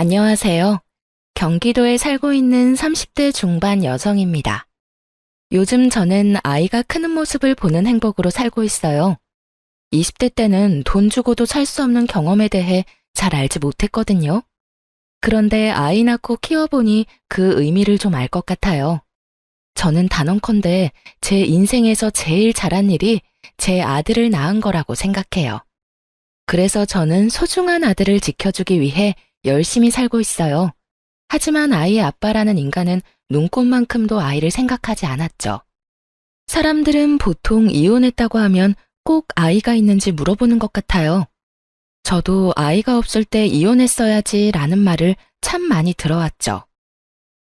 안녕하세요. 경기도에 살고 있는 30대 중반 여성입니다. 요즘 저는 아이가 크는 모습을 보는 행복으로 살고 있어요. 20대 때는 돈 주고도 살 수 없는 경험에 대해 잘 알지 못했거든요. 그런데 아이 낳고 키워보니 그 의미를 좀 알 것 같아요. 저는 단언컨대 제 인생에서 제일 잘한 일이 제 아들을 낳은 거라고 생각해요. 그래서 저는 소중한 아들을 지켜주기 위해 열심히 살고 있어요. 하지만 아이의 아빠라는 인간은 눈꽃만큼도 아이를 생각하지 않았죠. 사람들은 보통 이혼했다고 하면 꼭 아이가 있는지 물어보는 것 같아요. 저도 아이가 없을 때 이혼했어야지 라는 말을 참 많이 들어왔죠.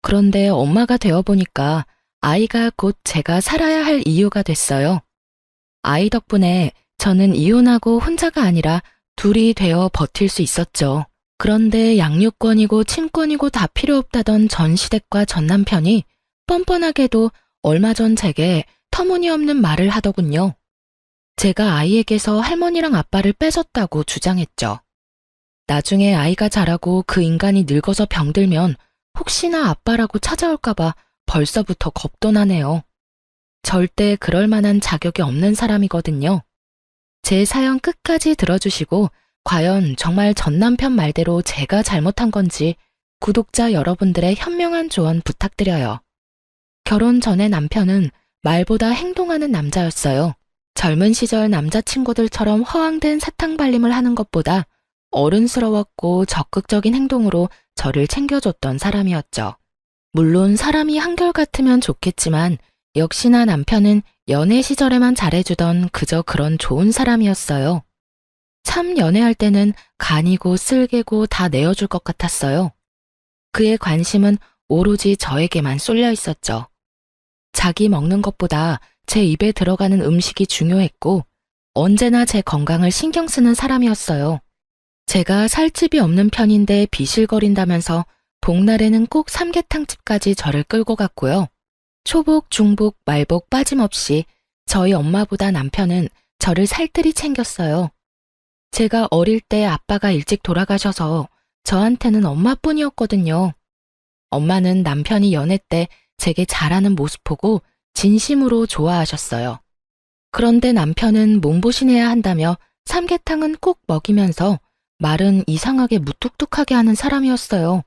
그런데 엄마가 되어보니까 아이가 곧 제가 살아야 할 이유가 됐어요. 아이 덕분에 저는 이혼하고 혼자가 아니라 둘이 되어 버틸 수 있었죠. 그런데 양육권이고 친권이고 다 필요 없다던 전 시댁과 전 남편이 뻔뻔하게도 얼마 전 제게 터무니없는 말을 하더군요. 제가 아이에게서 할머니랑 아빠를 뺏었다고 주장했죠. 나중에 아이가 자라고 그 인간이 늙어서 병들면 혹시나 아빠라고 찾아올까봐 벌써부터 겁도 나네요. 절대 그럴 만한 자격이 없는 사람이거든요. 제 사연 끝까지 들어주시고 과연 정말 전 남편 말대로 제가 잘못한 건지 구독자 여러분들의 현명한 조언 부탁드려요. 결혼 전에 남편은 말보다 행동하는 남자였어요. 젊은 시절 남자친구들처럼 허황된 사탕발림을 하는 것보다 어른스러웠고 적극적인 행동으로 저를 챙겨줬던 사람이었죠. 물론 사람이 한결같으면 좋겠지만 역시나 남편은 연애 시절에만 잘해주던 그저 그런 좋은 사람이었어요. 참 연애할 때는 간이고 쓸개고 다 내어줄 것 같았어요. 그의 관심은 오로지 저에게만 쏠려 있었죠. 자기 먹는 것보다 제 입에 들어가는 음식이 중요했고 언제나 제 건강을 신경 쓰는 사람이었어요. 제가 살집이 없는 편인데 비실거린다면서 복날에는 꼭 삼계탕집까지 저를 끌고 갔고요. 초복, 중복, 말복 빠짐없이 저희 엄마보다 남편은 저를 살뜰히 챙겼어요. 제가 어릴 때 아빠가 일찍 돌아가셔서 저한테는 엄마뿐이었거든요. 엄마는 남편이 연애 때 제게 잘하는 모습 보고 진심으로 좋아하셨어요. 그런데 남편은 몸보신해야 한다며 삼계탕은 꼭 먹이면서 말은 이상하게 무뚝뚝하게 하는 사람이었어요.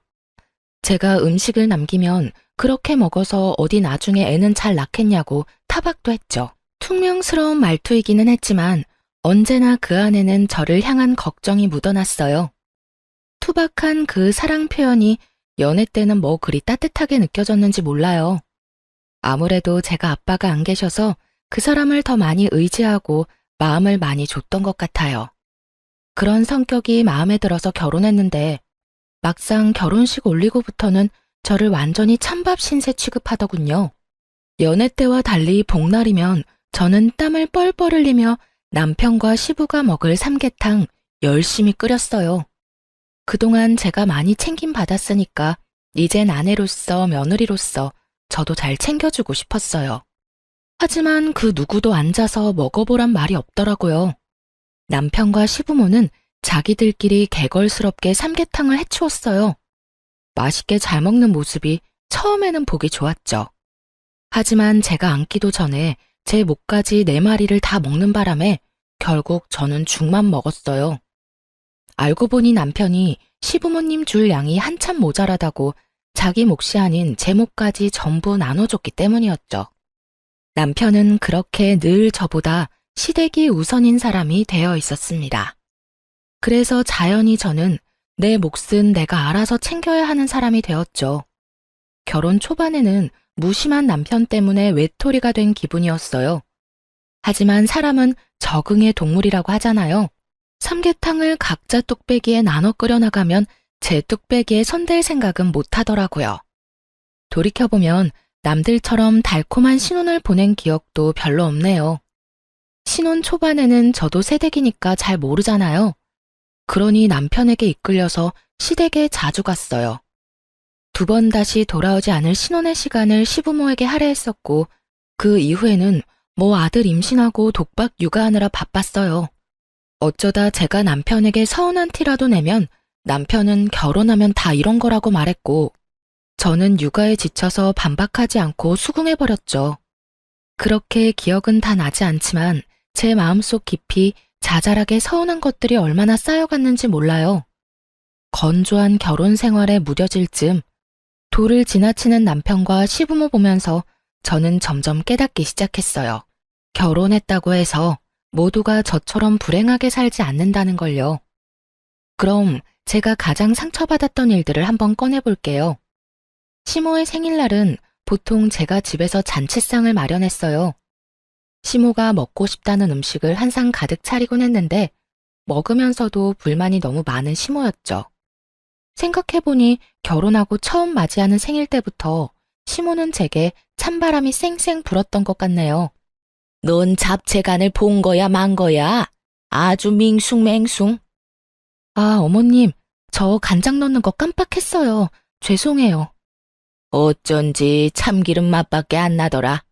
제가 음식을 남기면 그렇게 먹어서 어디 나중에 애는 잘 낳겠냐고 타박도 했죠. 퉁명스러운 말투이기는 했지만 언제나 그 안에는 저를 향한 걱정이 묻어났어요. 투박한 그 사랑 표현이 연애 때는 뭐 그리 따뜻하게 느껴졌는지 몰라요. 아무래도 제가 아빠가 안 계셔서 그 사람을 더 많이 의지하고 마음을 많이 줬던 것 같아요. 그런 성격이 마음에 들어서 결혼했는데 막상 결혼식 올리고부터는 저를 완전히 찬밥 신세 취급하더군요. 연애 때와 달리 복날이면 저는 땀을 뻘뻘 흘리며 남편과 시부가 먹을 삼계탕 열심히 끓였어요. 그동안 제가 많이 챙김받았으니까 이젠 아내로서 며느리로서 저도 잘 챙겨주고 싶었어요. 하지만 그 누구도 앉아서 먹어보란 말이 없더라고요. 남편과 시부모는 자기들끼리 개걸스럽게 삼계탕을 해치웠어요. 맛있게 잘 먹는 모습이 처음에는 보기 좋았죠. 하지만 제가 앉기도 전에 제 목까지 4마리를 다 먹는 바람에 결국 저는 죽만 먹었어요. 알고 보니 남편이 시부모님 줄 양이 한참 모자라다고 자기 몫이 아닌 제 몫까지 전부 나눠줬기 때문이었죠. 남편은 그렇게 늘 저보다 시댁이 우선인 사람이 되어 있었습니다. 그래서 자연히 저는 내 몫은 내가 알아서 챙겨야 하는 사람이 되었죠. 결혼 초반에는 무심한 남편 때문에 외톨이가 된 기분이었어요. 하지만 사람은 적응의 동물이라고 하잖아요. 삼계탕을 각자 뚝배기에 나눠 끓여 나가면 제 뚝배기에 손댈 생각은 못 하더라고요. 돌이켜보면 남들처럼 달콤한 신혼을 보낸 기억도 별로 없네요. 신혼 초반에는 저도 새댁이니까 잘 모르잖아요. 그러니 남편에게 이끌려서 시댁에 자주 갔어요. 2번 다시 돌아오지 않을 신혼의 시간을 시부모에게 할애했었고 그 이후에는 뭐 아들 임신하고 독박 육아하느라 바빴어요. 어쩌다 제가 남편에게 서운한 티라도 내면 남편은 결혼하면 다 이런 거라고 말했고, 저는 육아에 지쳐서 반박하지 않고 수긍해버렸죠. 그렇게 기억은 다 나지 않지만 제 마음속 깊이 자잘하게 서운한 것들이 얼마나 쌓여갔는지 몰라요. 건조한 결혼 생활에 무뎌질 즈음 도를 지나치는 남편과 시부모 보면서 저는 점점 깨닫기 시작했어요. 결혼했다고 해서 모두가 저처럼 불행하게 살지 않는다는 걸요. 그럼 제가 가장 상처받았던 일들을 한번 꺼내볼게요. 시모의 생일날은 보통 제가 집에서 잔치상을 마련했어요. 시모가 먹고 싶다는 음식을 한 상 가득 차리곤 했는데 먹으면서도 불만이 너무 많은 시모였죠. 생각해보니 결혼하고 처음 맞이하는 생일 때부터 시모는 제게 찬바람이 쌩쌩 불었던 것 같네요. 넌 잡채간을 본 거야, 만 거야? 아주 밍숭맹숭. 아, 어머님, 저 간장 넣는 거 깜빡했어요. 죄송해요. 어쩐지 참기름 맛밖에 안 나더라.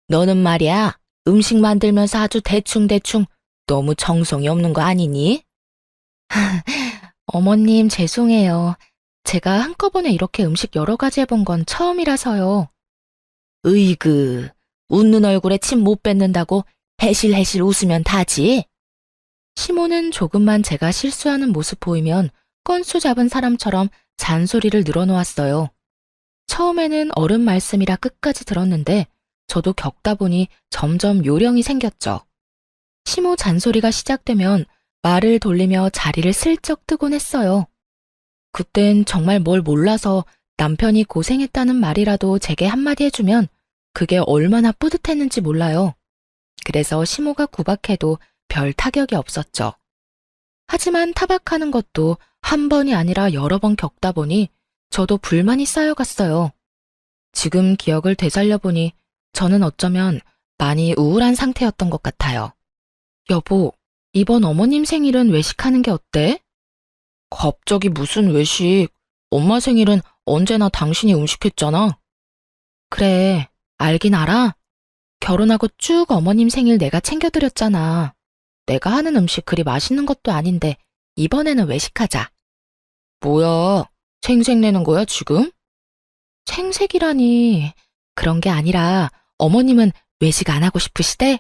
너는 말이야, 음식 만들면서 아주 대충대충 너무 정성이 없는 거 아니니? 어머님, 죄송해요. 제가 한꺼번에 이렇게 음식 여러 가지 해본 건 처음이라서요. 으이그, 웃는 얼굴에 침 못 뱉는다고 해실해실 웃으면 다지? 시모는 조금만 제가 실수하는 모습 보이면 건수 잡은 사람처럼 잔소리를 늘어놓았어요. 처음에는 어른 말씀이라 끝까지 들었는데 저도 겪다 보니 점점 요령이 생겼죠. 시모 잔소리가 시작되면 말을 돌리며 자리를 슬쩍 뜨곤 했어요. 그땐 정말 뭘 몰라서 남편이 고생했다는 말이라도 제게 한마디 해주면 그게 얼마나 뿌듯했는지 몰라요. 그래서 시모가 구박해도 별 타격이 없었죠. 하지만 타박하는 것도 한 번이 아니라 여러 번 겪다 보니 저도 불만이 쌓여갔어요. 지금 기억을 되살려보니 저는 어쩌면 많이 우울한 상태였던 것 같아요. 여보, 이번 어머님 생일은 외식하는 게 어때? 갑자기 무슨 외식? 엄마 생일은 언제나 당신이 음식했잖아. 그래, 알긴 알아. 결혼하고 쭉 어머님 생일 내가 챙겨드렸잖아. 내가 하는 음식 그리 맛있는 것도 아닌데 이번에는 외식하자. 뭐야, 생색내는 거야 지금? 생색이라니. 그런 게 아니라 어머님은 외식 안 하고 싶으시대?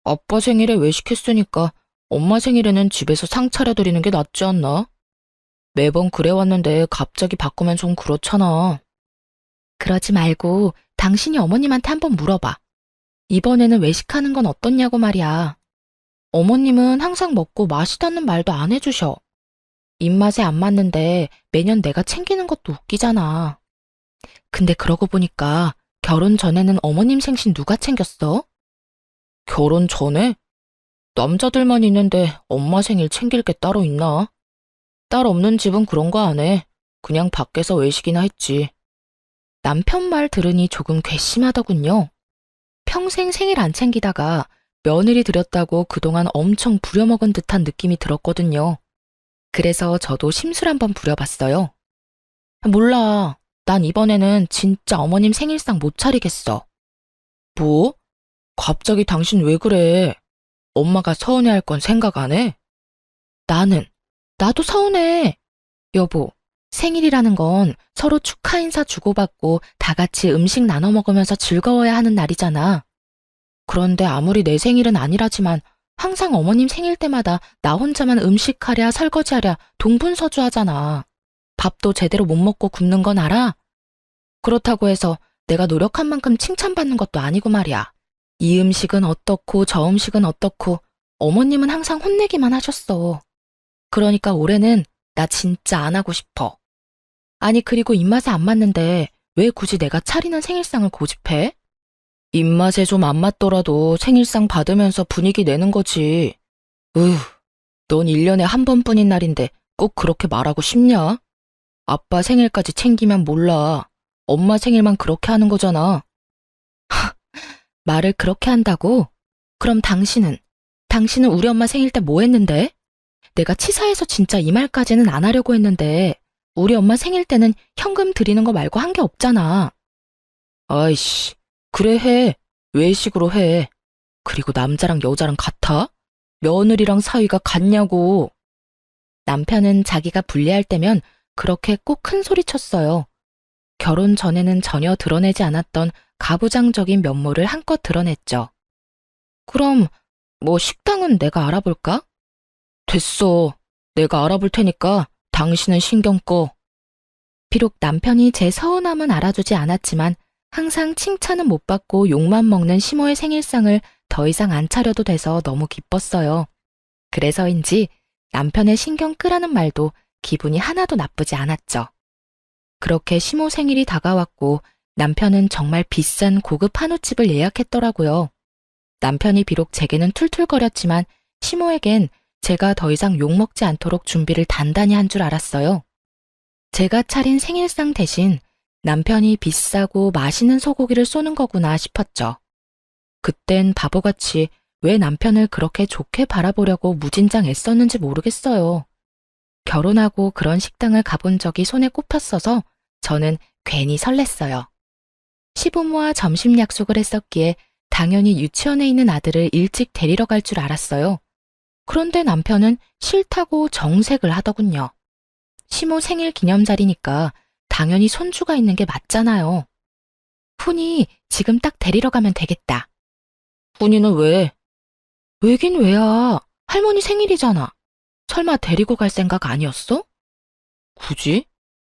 아빠 생일에 외식했으니까 엄마 생일에는 집에서 상 차려드리는 게 낫지 않나? 매번 그래왔는데 갑자기 바꾸면 좀 그렇잖아. 그러지 말고 당신이 어머님한테 한번 물어봐. 이번에는 외식하는 건 어떻냐고 말이야. 어머님은 항상 먹고 맛있다는 말도 안 해주셔. 입맛에 안 맞는데 매년 내가 챙기는 것도 웃기잖아. 근데 그러고 보니까 결혼 전에는 어머님 생신 누가 챙겼어? 결혼 전에? 남자들만 있는데 엄마 생일 챙길 게 따로 있나? 딸 없는 집은 그런 거 안 해. 그냥 밖에서 외식이나 했지. 남편 말 들으니 조금 괘씸하더군요. 평생 생일 안 챙기다가 며느리 들였다고 그동안 엄청 부려먹은 듯한 느낌이 들었거든요. 그래서 저도 심술 한번 부려봤어요. 몰라. 난 이번에는 진짜 어머님 생일상 못 차리겠어. 뭐? 갑자기 당신 왜 그래? 엄마가 서운해할 건 생각 안 해? 나도 서운해. 여보, 생일이라는 건 서로 축하 인사 주고받고 다 같이 음식 나눠 먹으면서 즐거워야 하는 날이잖아. 그런데 아무리 내 생일은 아니라지만 항상 어머님 생일 때마다 나 혼자만 음식하랴 설거지하랴 동분서주하잖아. 밥도 제대로 못 먹고 굶는 건 알아? 그렇다고 해서 내가 노력한 만큼 칭찬받는 것도 아니고 말이야. 이 음식은 어떻고 저 음식은 어떻고 어머님은 항상 혼내기만 하셨어. 그러니까 올해는 나 진짜 안 하고 싶어. 아니 그리고 입맛에 안 맞는데 왜 굳이 내가 차리는 생일상을 고집해? 입맛에 좀 안 맞더라도 생일상 받으면서 분위기 내는 거지. 넌 1년에 한 번뿐인 날인데 꼭 그렇게 말하고 싶냐? 아빠 생일까지 챙기면 몰라. 엄마 생일만 그렇게 하는 거잖아. 말을 그렇게 한다고? 그럼 당신은 우리 엄마 생일 때 뭐 했는데? 내가 치사해서 진짜 이 말까지는 안 하려고 했는데 우리 엄마 생일 때는 현금 드리는 거 말고 한 게 없잖아. 아이씨, 그래 해. 외식으로 해. 그리고 남자랑 여자랑 같아? 며느리랑 사위가 같냐고. 남편은 자기가 불리할 때면 그렇게 꼭 큰 소리 쳤어요. 결혼 전에는 전혀 드러내지 않았던 가부장적인 면모를 한껏 드러냈죠. 그럼 뭐 식당은 내가 알아볼까? 됐어. 내가 알아볼 테니까 당신은 신경 꺼. 비록 남편이 제 서운함은 알아주지 않았지만 항상 칭찬은 못 받고 욕만 먹는 시모의 생일상을 더 이상 안 차려도 돼서 너무 기뻤어요. 그래서인지 남편의 신경 끄라는 말도 기분이 하나도 나쁘지 않았죠. 그렇게 시모 생일이 다가왔고 남편은 정말 비싼 고급 한우집을 예약했더라고요. 남편이 비록 제게는 툴툴거렸지만 시모에겐 제가 더 이상 욕먹지 않도록 준비를 단단히 한 줄 알았어요. 제가 차린 생일상 대신 남편이 비싸고 맛있는 소고기를 쏘는 거구나 싶었죠. 그땐 바보같이 왜 남편을 그렇게 좋게 바라보려고 무진장 애썼는지 모르겠어요. 결혼하고 그런 식당을 가본 적이 손에 꼽혔어서 저는 괜히 설렜어요. 시부모와 점심 약속을 했었기에 당연히 유치원에 있는 아들을 일찍 데리러 갈 줄 알았어요. 그런데 남편은 싫다고 정색을 하더군요. 시모 생일 기념자리니까 당연히 손주가 있는 게 맞잖아요. 훈이 지금 딱 데리러 가면 되겠다. 훈이는 왜? 왜긴 왜야. 할머니 생일이잖아. 설마 데리고 갈 생각 아니었어? 굳이?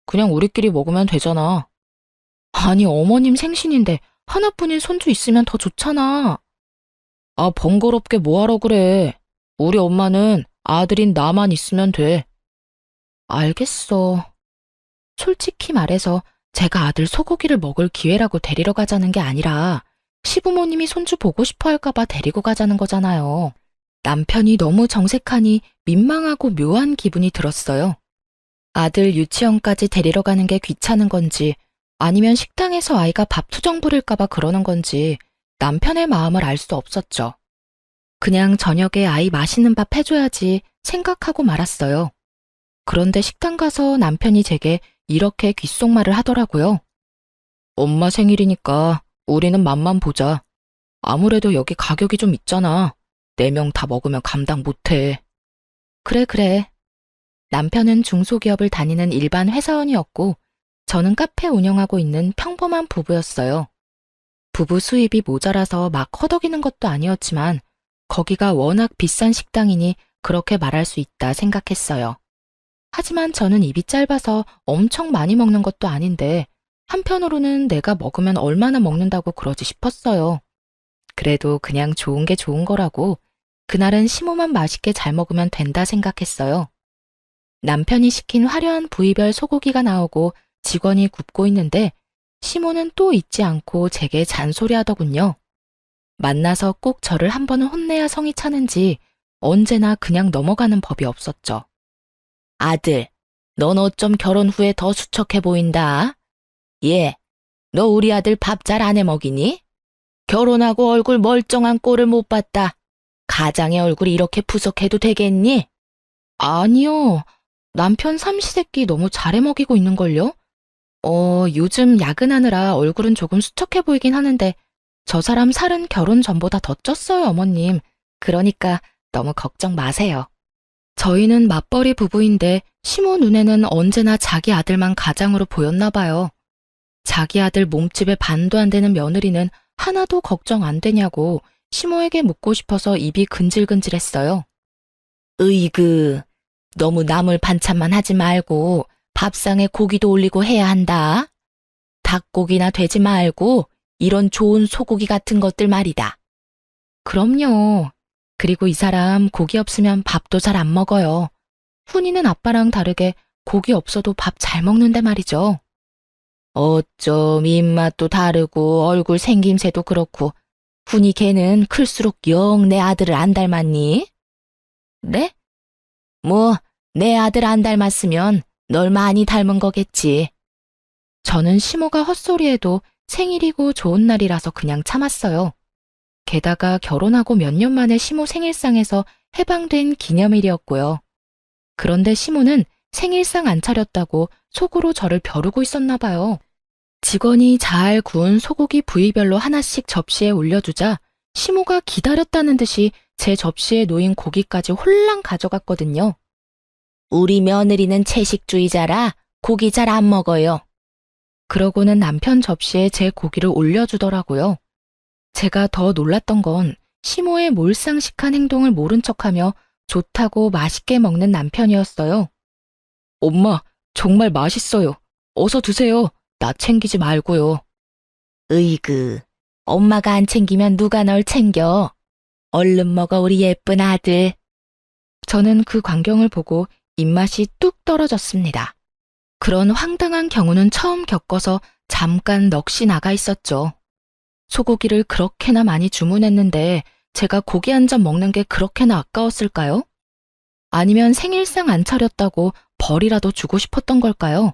그냥 우리끼리 먹으면 되잖아. 아니, 어머님 생신인데 하나뿐인 손주 있으면 더 좋잖아. 아, 번거롭게 뭐하러 그래. 우리 엄마는 아들인 나만 있으면 돼. 알겠어. 솔직히 말해서 제가 아들 소고기를 먹을 기회라고 데리러 가자는 게 아니라 시부모님이 손주 보고 싶어 할까봐 데리고 가자는 거잖아요. 남편이 너무 정색하니 민망하고 묘한 기분이 들었어요. 아들 유치원까지 데리러 가는 게 귀찮은 건지 아니면 식당에서 아이가 밥 투정 부릴까봐 그러는 건지 남편의 마음을 알 수 없었죠. 그냥 저녁에 아이 맛있는 밥 해줘야지 생각하고 말았어요. 그런데 식당 가서 남편이 제게 이렇게 귓속말을 하더라고요. 엄마 생일이니까 우리는 맛만 보자. 아무래도 여기 가격이 좀 있잖아. 4명 다 먹으면 감당 못해. 그래. 남편은 중소기업을 다니는 일반 회사원이었고 저는 카페 운영하고 있는 평범한 부부였어요. 부부 수입이 모자라서 막 허덕이는 것도 아니었지만 거기가 워낙 비싼 식당이니 그렇게 말할 수 있다 생각했어요. 하지만 저는 입이 짧아서 엄청 많이 먹는 것도 아닌데 한편으로는 내가 먹으면 얼마나 먹는다고 그러지 싶었어요. 그래도 그냥 좋은 게 좋은 거라고 그날은 시모만 맛있게 잘 먹으면 된다 생각했어요. 남편이 시킨 화려한 부위별 소고기가 나오고 직원이 굽고 있는데 시모는 또 잊지 않고 제게 잔소리하더군요. 만나서 꼭 저를 한 번은 혼내야 성이 차는지 언제나 그냥 넘어가는 법이 없었죠. 아들, 넌 어쩜 결혼 후에 더 수척해 보인다. 예, 너 우리 아들 밥 잘 안 해 먹이니? 결혼하고 얼굴 멀쩡한 꼴을 못 봤다. 가장의 얼굴이 이렇게 푸석해도 되겠니? 아니요. 남편 삼시세끼 너무 잘해 먹이고 있는걸요? 요즘 야근하느라 얼굴은 조금 수척해 보이긴 하는데 저 사람 살은 결혼 전보다 더 쪘어요, 어머님. 그러니까 너무 걱정 마세요. 저희는 맞벌이 부부인데 시모 눈에는 언제나 자기 아들만 가장으로 보였나 봐요. 자기 아들 몸집에 반도 안 되는 며느리는 하나도 걱정 안 되냐고 시모에게 묻고 싶어서 입이 근질근질했어요. 으이그, 너무 나물 반찬만 하지 말고 밥상에 고기도 올리고 해야 한다. 닭고기나 돼지 말고 이런 좋은 소고기 같은 것들 말이다. 그럼요. 그리고 이 사람 고기 없으면 밥도 잘 안 먹어요. 훈이는 아빠랑 다르게 고기 없어도 밥 잘 먹는데 말이죠. 어쩜 입맛도 다르고 얼굴 생김새도 그렇고 훈이 걔는 클수록 영 내 아들을 안 닮았니? 네? 뭐 내 아들 안 닮았으면 널 많이 닮은 거겠지. 저는 시모가 헛소리해도 생일이고 좋은 날이라서 그냥 참았어요. 게다가 결혼하고 몇 년 만에 시모 생일상에서 해방된 기념일이었고요. 그런데 시모는 생일상 안 차렸다고 속으로 저를 벼르고 있었나 봐요. 직원이 잘 구운 소고기 부위별로 하나씩 접시에 올려주자 시모가 기다렸다는 듯이 제 접시에 놓인 고기까지 홀랑 가져갔거든요. 우리 며느리는 채식주의자라 고기 잘 안 먹어요. 그러고는 남편 접시에 제 고기를 올려주더라고요. 제가 더 놀랐던 건 시모의 몰상식한 행동을 모른 척하며 좋다고 맛있게 먹는 남편이었어요. 엄마, 정말 맛있어요. 어서 드세요. 나 챙기지 말고요. 으이그, 엄마가 안 챙기면 누가 널 챙겨? 얼른 먹어, 우리 예쁜 아들. 저는 그 광경을 보고 입맛이 뚝 떨어졌습니다. 그런 황당한 경우는 처음 겪어서 잠깐 넋이 나가 있었죠. 소고기를 그렇게나 많이 주문했는데 제가 고기 한 점 먹는 게 그렇게나 아까웠을까요? 아니면 생일상 안 차렸다고 벌이라도 주고 싶었던 걸까요?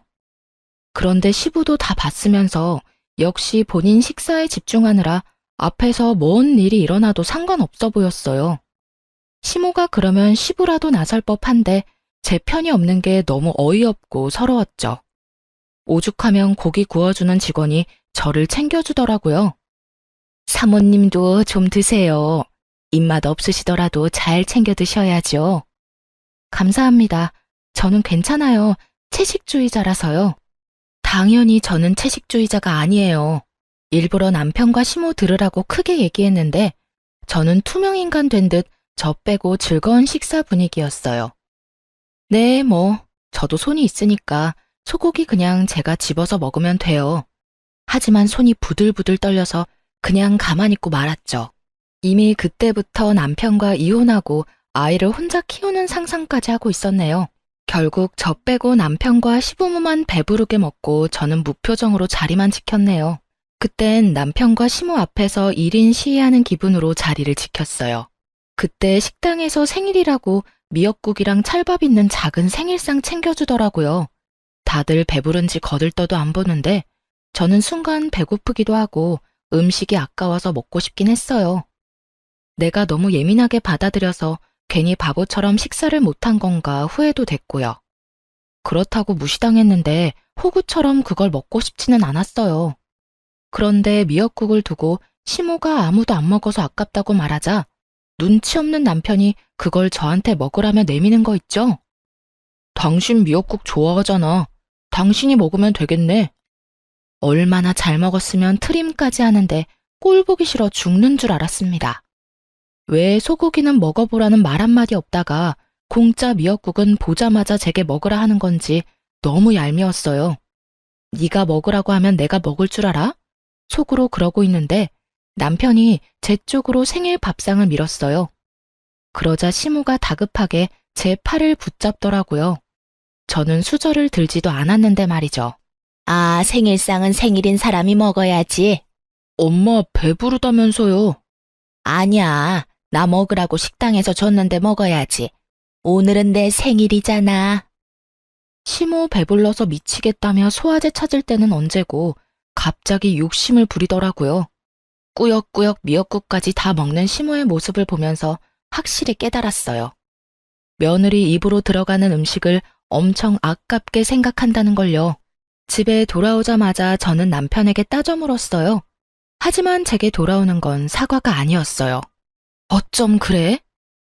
그런데 시부도 다 봤으면서 역시 본인 식사에 집중하느라 앞에서 뭔 일이 일어나도 상관없어 보였어요. 시모가 그러면 시부라도 나설 법한데 제 편이 없는 게 너무 어이없고 서러웠죠. 오죽하면 고기 구워주는 직원이 저를 챙겨주더라고요. 사모님도 좀 드세요. 입맛 없으시더라도 잘 챙겨 드셔야죠. 감사합니다. 저는 괜찮아요. 채식주의자라서요. 당연히 저는 채식주의자가 아니에요. 일부러 남편과 시모 들으라고 크게 얘기했는데 저는 투명인간 된 듯 저 빼고 즐거운 식사 분위기였어요. 네, 저도 손이 있으니까 소고기 그냥 제가 집어서 먹으면 돼요. 하지만 손이 부들부들 떨려서 그냥 가만히 있고 말았죠. 이미 그때부터 남편과 이혼하고 아이를 혼자 키우는 상상까지 하고 있었네요. 결국 저 빼고 남편과 시부모만 배부르게 먹고 저는 무표정으로 자리만 지켰네요. 그땐 남편과 시모 앞에서 1인 시위하는 기분으로 자리를 지켰어요. 그때 식당에서 생일이라고 미역국이랑 찰밥 있는 작은 생일상 챙겨주더라고요. 다들 배부른지 거들떠도 안 보는데 저는 순간 배고프기도 하고 음식이 아까워서 먹고 싶긴 했어요. 내가 너무 예민하게 받아들여서 괜히 바보처럼 식사를 못한 건가 후회도 됐고요. 그렇다고 무시당했는데 호구처럼 그걸 먹고 싶지는 않았어요. 그런데 미역국을 두고 시모가 아무도 안 먹어서 아깝다고 말하자 눈치 없는 남편이 그걸 저한테 먹으라며 내미는 거 있죠? 당신 미역국 좋아하잖아. 당신이 먹으면 되겠네. 얼마나 잘 먹었으면 트림까지 하는데 꼴 보기 싫어 죽는 줄 알았습니다. 왜 소고기는 먹어보라는 말 한마디 없다가 공짜 미역국은 보자마자 제게 먹으라 하는 건지 너무 얄미웠어요. 네가 먹으라고 하면 내가 먹을 줄 알아? 속으로 그러고 있는데 남편이 제 쪽으로 생일 밥상을 밀었어요. 그러자 시모가 다급하게 제 팔을 붙잡더라고요. 저는 수저를 들지도 않았는데 말이죠. 아, 생일상은 생일인 사람이 먹어야지. 엄마 배부르다면서요. 아니야, 나 먹으라고 식당에서 줬는데 먹어야지. 오늘은 내 생일이잖아. 시모 배불러서 미치겠다며 소화제 찾을 때는 언제고 갑자기 욕심을 부리더라고요. 꾸역꾸역 미역국까지 다 먹는 시모의 모습을 보면서 확실히 깨달았어요. 며느리 입으로 들어가는 음식을 엄청 아깝게 생각한다는 걸요. 집에 돌아오자마자 저는 남편에게 따져 물었어요. 하지만 제게 돌아오는 건 사과가 아니었어요. 어쩜 그래?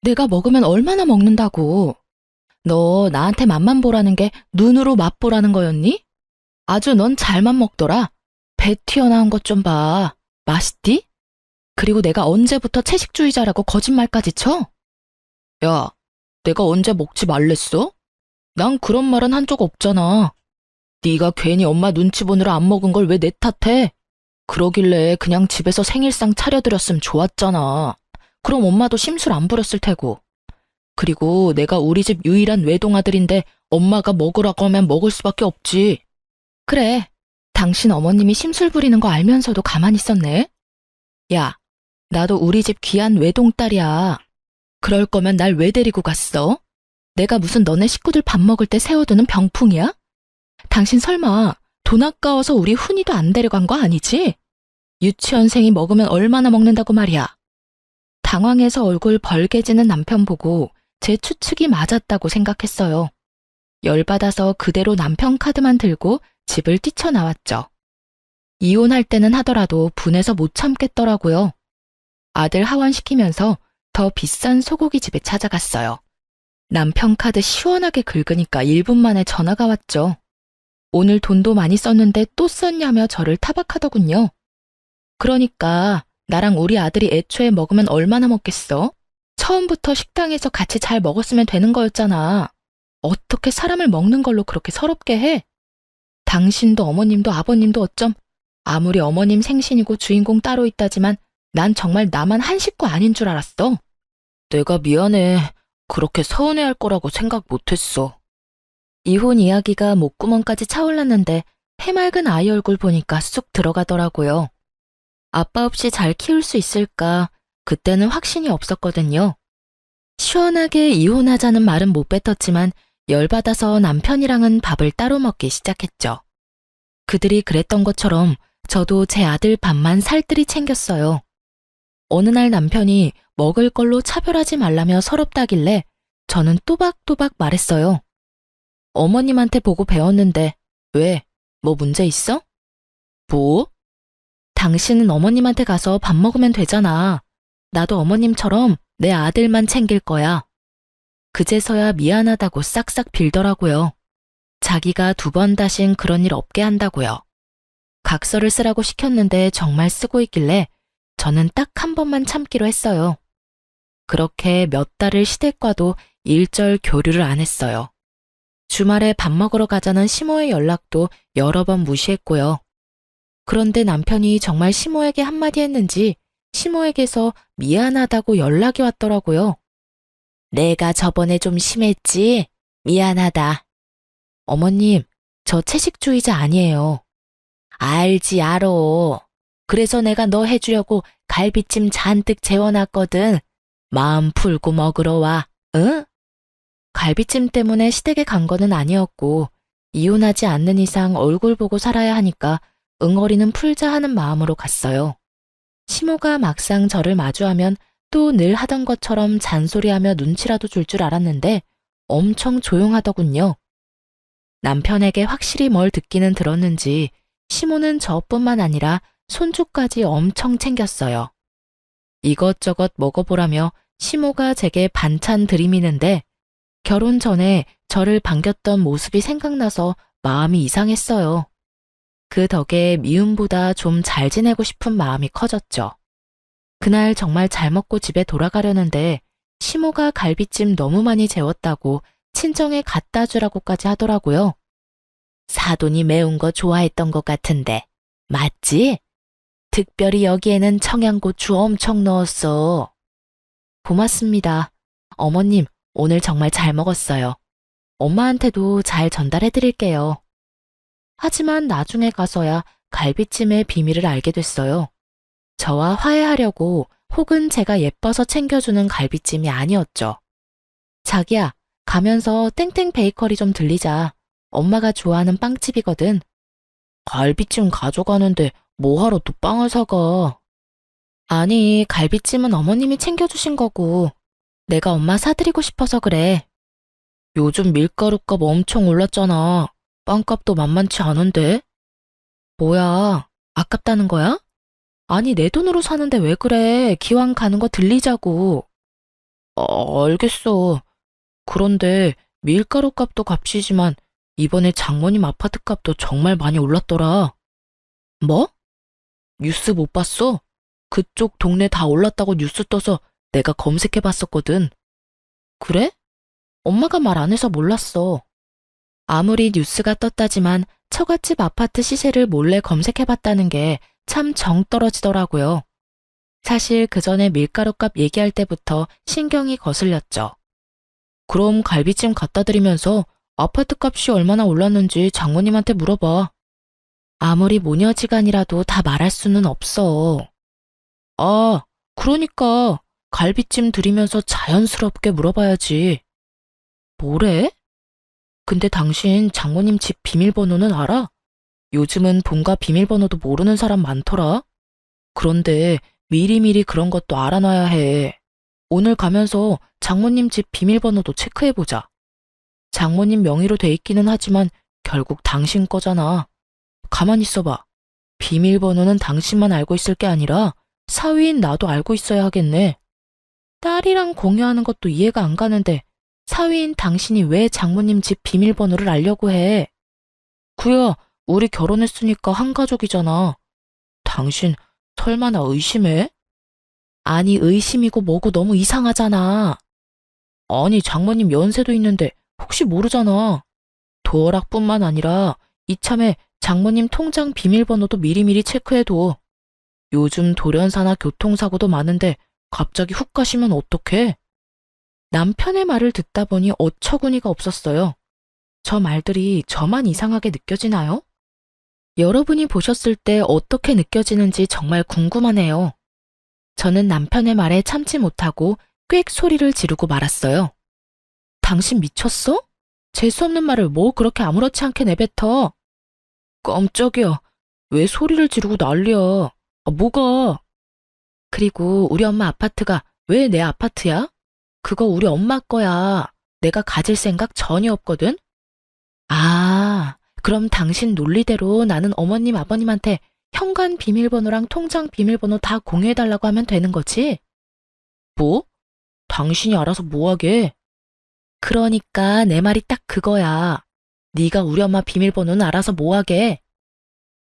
내가 먹으면 얼마나 먹는다고. 너 나한테 맛만 보라는 게 눈으로 맛보라는 거였니? 아주 넌 잘만 먹더라. 배 튀어나온 것 좀 봐. 맛있디? 그리고 내가 언제부터 채식주의자라고 거짓말까지 쳐? 야, 내가 언제 먹지 말랬어? 난 그런 말은 한 적 없잖아. 네가 괜히 엄마 눈치 보느라 안 먹은 걸 왜 내 탓해? 그러길래 그냥 집에서 생일상 차려드렸으면 좋았잖아. 그럼 엄마도 심술 안 부렸을 테고. 그리고 내가 우리 집 유일한 외동아들인데 엄마가 먹으라고 하면 먹을 수밖에 없지. 그래, 당신 어머님이 심술 부리는 거 알면서도 가만히 있었네. 야, 나도 우리 집 귀한 외동딸이야. 그럴 거면 날 왜 데리고 갔어? 내가 무슨 너네 식구들 밥 먹을 때 세워두는 병풍이야? 당신 설마 돈 아까워서 우리 훈이도 안 데려간 거 아니지? 유치원생이 먹으면 얼마나 먹는다고 말이야. 당황해서 얼굴 벌개지는 남편 보고 제 추측이 맞았다고 생각했어요. 열받아서 그대로 남편 카드만 들고 집을 뛰쳐나왔죠. 이혼할 때는 하더라도 분해서 못 참겠더라고요. 아들 하원시키면서 더 비싼 소고기 집에 찾아갔어요. 남편 카드 시원하게 긁으니까 1분 만에 전화가 왔죠. 오늘 돈도 많이 썼는데 또 썼냐며 저를 타박하더군요. 그러니까 나랑 우리 아들이 애초에 먹으면 얼마나 먹겠어? 처음부터 식당에서 같이 잘 먹었으면 되는 거였잖아. 어떻게 사람을 먹는 걸로 그렇게 서럽게 해? 당신도 어머님도 아버님도 어쩜 아무리 어머님 생신이고 주인공 따로 있다지만 난 정말 나만 한 식구 아닌 줄 알았어. 내가 미안해. 그렇게 서운해할 거라고 생각 못했어. 이혼 이야기가 목구멍까지 차올랐는데 해맑은 아이 얼굴 보니까 쑥 들어가더라고요. 아빠 없이 잘 키울 수 있을까? 그때는 확신이 없었거든요. 시원하게 이혼하자는 말은 못 뱉었지만 열받아서 남편이랑은 밥을 따로 먹기 시작했죠. 그들이 그랬던 것처럼 저도 제 아들 밥만 살뜰히 챙겼어요. 어느 날 남편이 먹을 걸로 차별하지 말라며 서럽다길래 저는 또박또박 말했어요. 어머님한테 보고 배웠는데 왜? 뭐 문제 있어? 뭐? 당신은 어머님한테 가서 밥 먹으면 되잖아. 나도 어머님처럼 내 아들만 챙길 거야. 그제서야 미안하다고 싹싹 빌더라고요. 자기가 2번 다신 그런 일 없게 한다고요. 각서를 쓰라고 시켰는데 정말 쓰고 있길래 저는 딱 1번만 참기로 했어요. 그렇게 몇 달을 시댁과도 일절 교류를 안 했어요. 주말에 밥 먹으러 가자는 시모의 연락도 여러 번 무시했고요. 그런데 남편이 정말 시모에게 한마디 했는지 시모에게서 미안하다고 연락이 왔더라고요. 내가 저번에 좀 심했지? 미안하다. 어머님, 저 채식주의자 아니에요. 알지, 알어. 그래서 내가 너 해주려고 갈비찜 잔뜩 재워놨거든. 마음 풀고 먹으러 와, 응? 갈비찜 때문에 시댁에 간 거는 아니었고 이혼하지 않는 이상 얼굴 보고 살아야 하니까 응어리는 풀자 하는 마음으로 갔어요. 시모가 막상 저를 마주하면 또 늘 하던 것처럼 잔소리하며 눈치라도 줄 줄 알았는데 엄청 조용하더군요. 남편에게 확실히 뭘 듣기는 들었는지 시모는 저뿐만 아니라 손주까지 엄청 챙겼어요. 이것저것 먹어보라며 시모가 제게 반찬 들이미는데 결혼 전에 저를 반겼던 모습이 생각나서 마음이 이상했어요. 그 덕에 미움보다 좀 잘 지내고 싶은 마음이 커졌죠. 그날 정말 잘 먹고 집에 돌아가려는데 시모가 갈비찜 너무 많이 재웠다고 친정에 갖다 주라고까지 하더라고요. 사돈이 매운 거 좋아했던 것 같은데 맞지? 특별히 여기에는 청양고추 엄청 넣었어. 고맙습니다. 어머님, 오늘 정말 잘 먹었어요. 엄마한테도 잘 전달해드릴게요. 하지만 나중에 가서야 갈비찜의 비밀을 알게 됐어요. 저와 화해하려고 혹은 제가 예뻐서 챙겨주는 갈비찜이 아니었죠. 자기야, 가면서 땡땡 베이커리 좀 들리자. 엄마가 좋아하는 빵집이거든. 갈비찜 가져가는데 뭐하러 또 빵을 사가? 아니, 갈비찜은 어머님이 챙겨주신 거고 내가 엄마 사드리고 싶어서 그래. 요즘 밀가루값 엄청 올랐잖아. 빵값도 만만치 않은데? 뭐야, 아깝다는 거야? 아니, 내 돈으로 사는데 왜 그래? 기왕 가는 거 들리자고. 알겠어. 그런데 밀가루 값도 값이지만 이번에 장모님 아파트 값도 정말 많이 올랐더라. 뭐? 뉴스 못 봤어? 그쪽 동네 다 올랐다고 뉴스 떠서 내가 검색해 봤었거든. 그래? 엄마가 말 안 해서 몰랐어. 아무리 뉴스가 떴다지만 처갓집 아파트 시세를 몰래 검색해 봤다는 게 참 정 떨어지더라고요. 사실 그 전에 밀가루값 얘기할 때부터 신경이 거슬렸죠. 그럼 갈비찜 갖다 드리면서 아파트 값이 얼마나 올랐는지 장모님한테 물어봐. 아무리 모녀지간이라도 다 말할 수는 없어. 아, 그러니까 갈비찜 드리면서 자연스럽게 물어봐야지. 뭐래? 근데 당신 장모님 집 비밀번호는 알아? 요즘은 본가 비밀번호도 모르는 사람 많더라. 그런데 미리미리 그런 것도 알아놔야 해. 오늘 가면서 장모님 집 비밀번호도 체크해보자. 장모님 명의로 돼 있기는 하지만 결국 당신 거잖아. 가만히 있어봐. 비밀번호는 당신만 알고 있을 게 아니라 사위인 나도 알고 있어야 하겠네. 딸이랑 공유하는 것도 이해가 안 가는데 사위인 당신이 왜 장모님 집 비밀번호를 알려고 해? 그야, 우리 결혼했으니까 한 가족이잖아. 당신 설마 나 의심해? 아니, 의심이고 뭐고 너무 이상하잖아. 아니, 장모님 연세도 있는데 혹시 모르잖아. 도어락뿐만 아니라 이참에 장모님 통장 비밀번호도 미리미리 체크해둬. 요즘 돌연사나 교통사고도 많은데 갑자기 훅 가시면 어떡해? 남편의 말을 듣다 보니 어처구니가 없었어요. 저 말들이 저만 이상하게 느껴지나요? 여러분이 보셨을 때 어떻게 느껴지는지 정말 궁금하네요. 저는 남편의 말에 참지 못하고 꽥 소리를 지르고 말았어요. 당신 미쳤어? 재수없는 말을 뭐 그렇게 아무렇지 않게 내뱉어? 깜짝이야. 왜 소리를 지르고 난리야? 뭐가? 그리고 우리 엄마 아파트가 왜 내 아파트야? 그거 우리 엄마 거야. 내가 가질 생각 전혀 없거든? 아, 그럼 당신 논리대로 나는 어머님 아버님한테 현관 비밀번호랑 통장 비밀번호 다 공유해달라고 하면 되는 거지? 뭐? 당신이 알아서 뭐하게? 그러니까 내 말이 딱 그거야. 네가 우리 엄마 비밀번호는 알아서 뭐하게?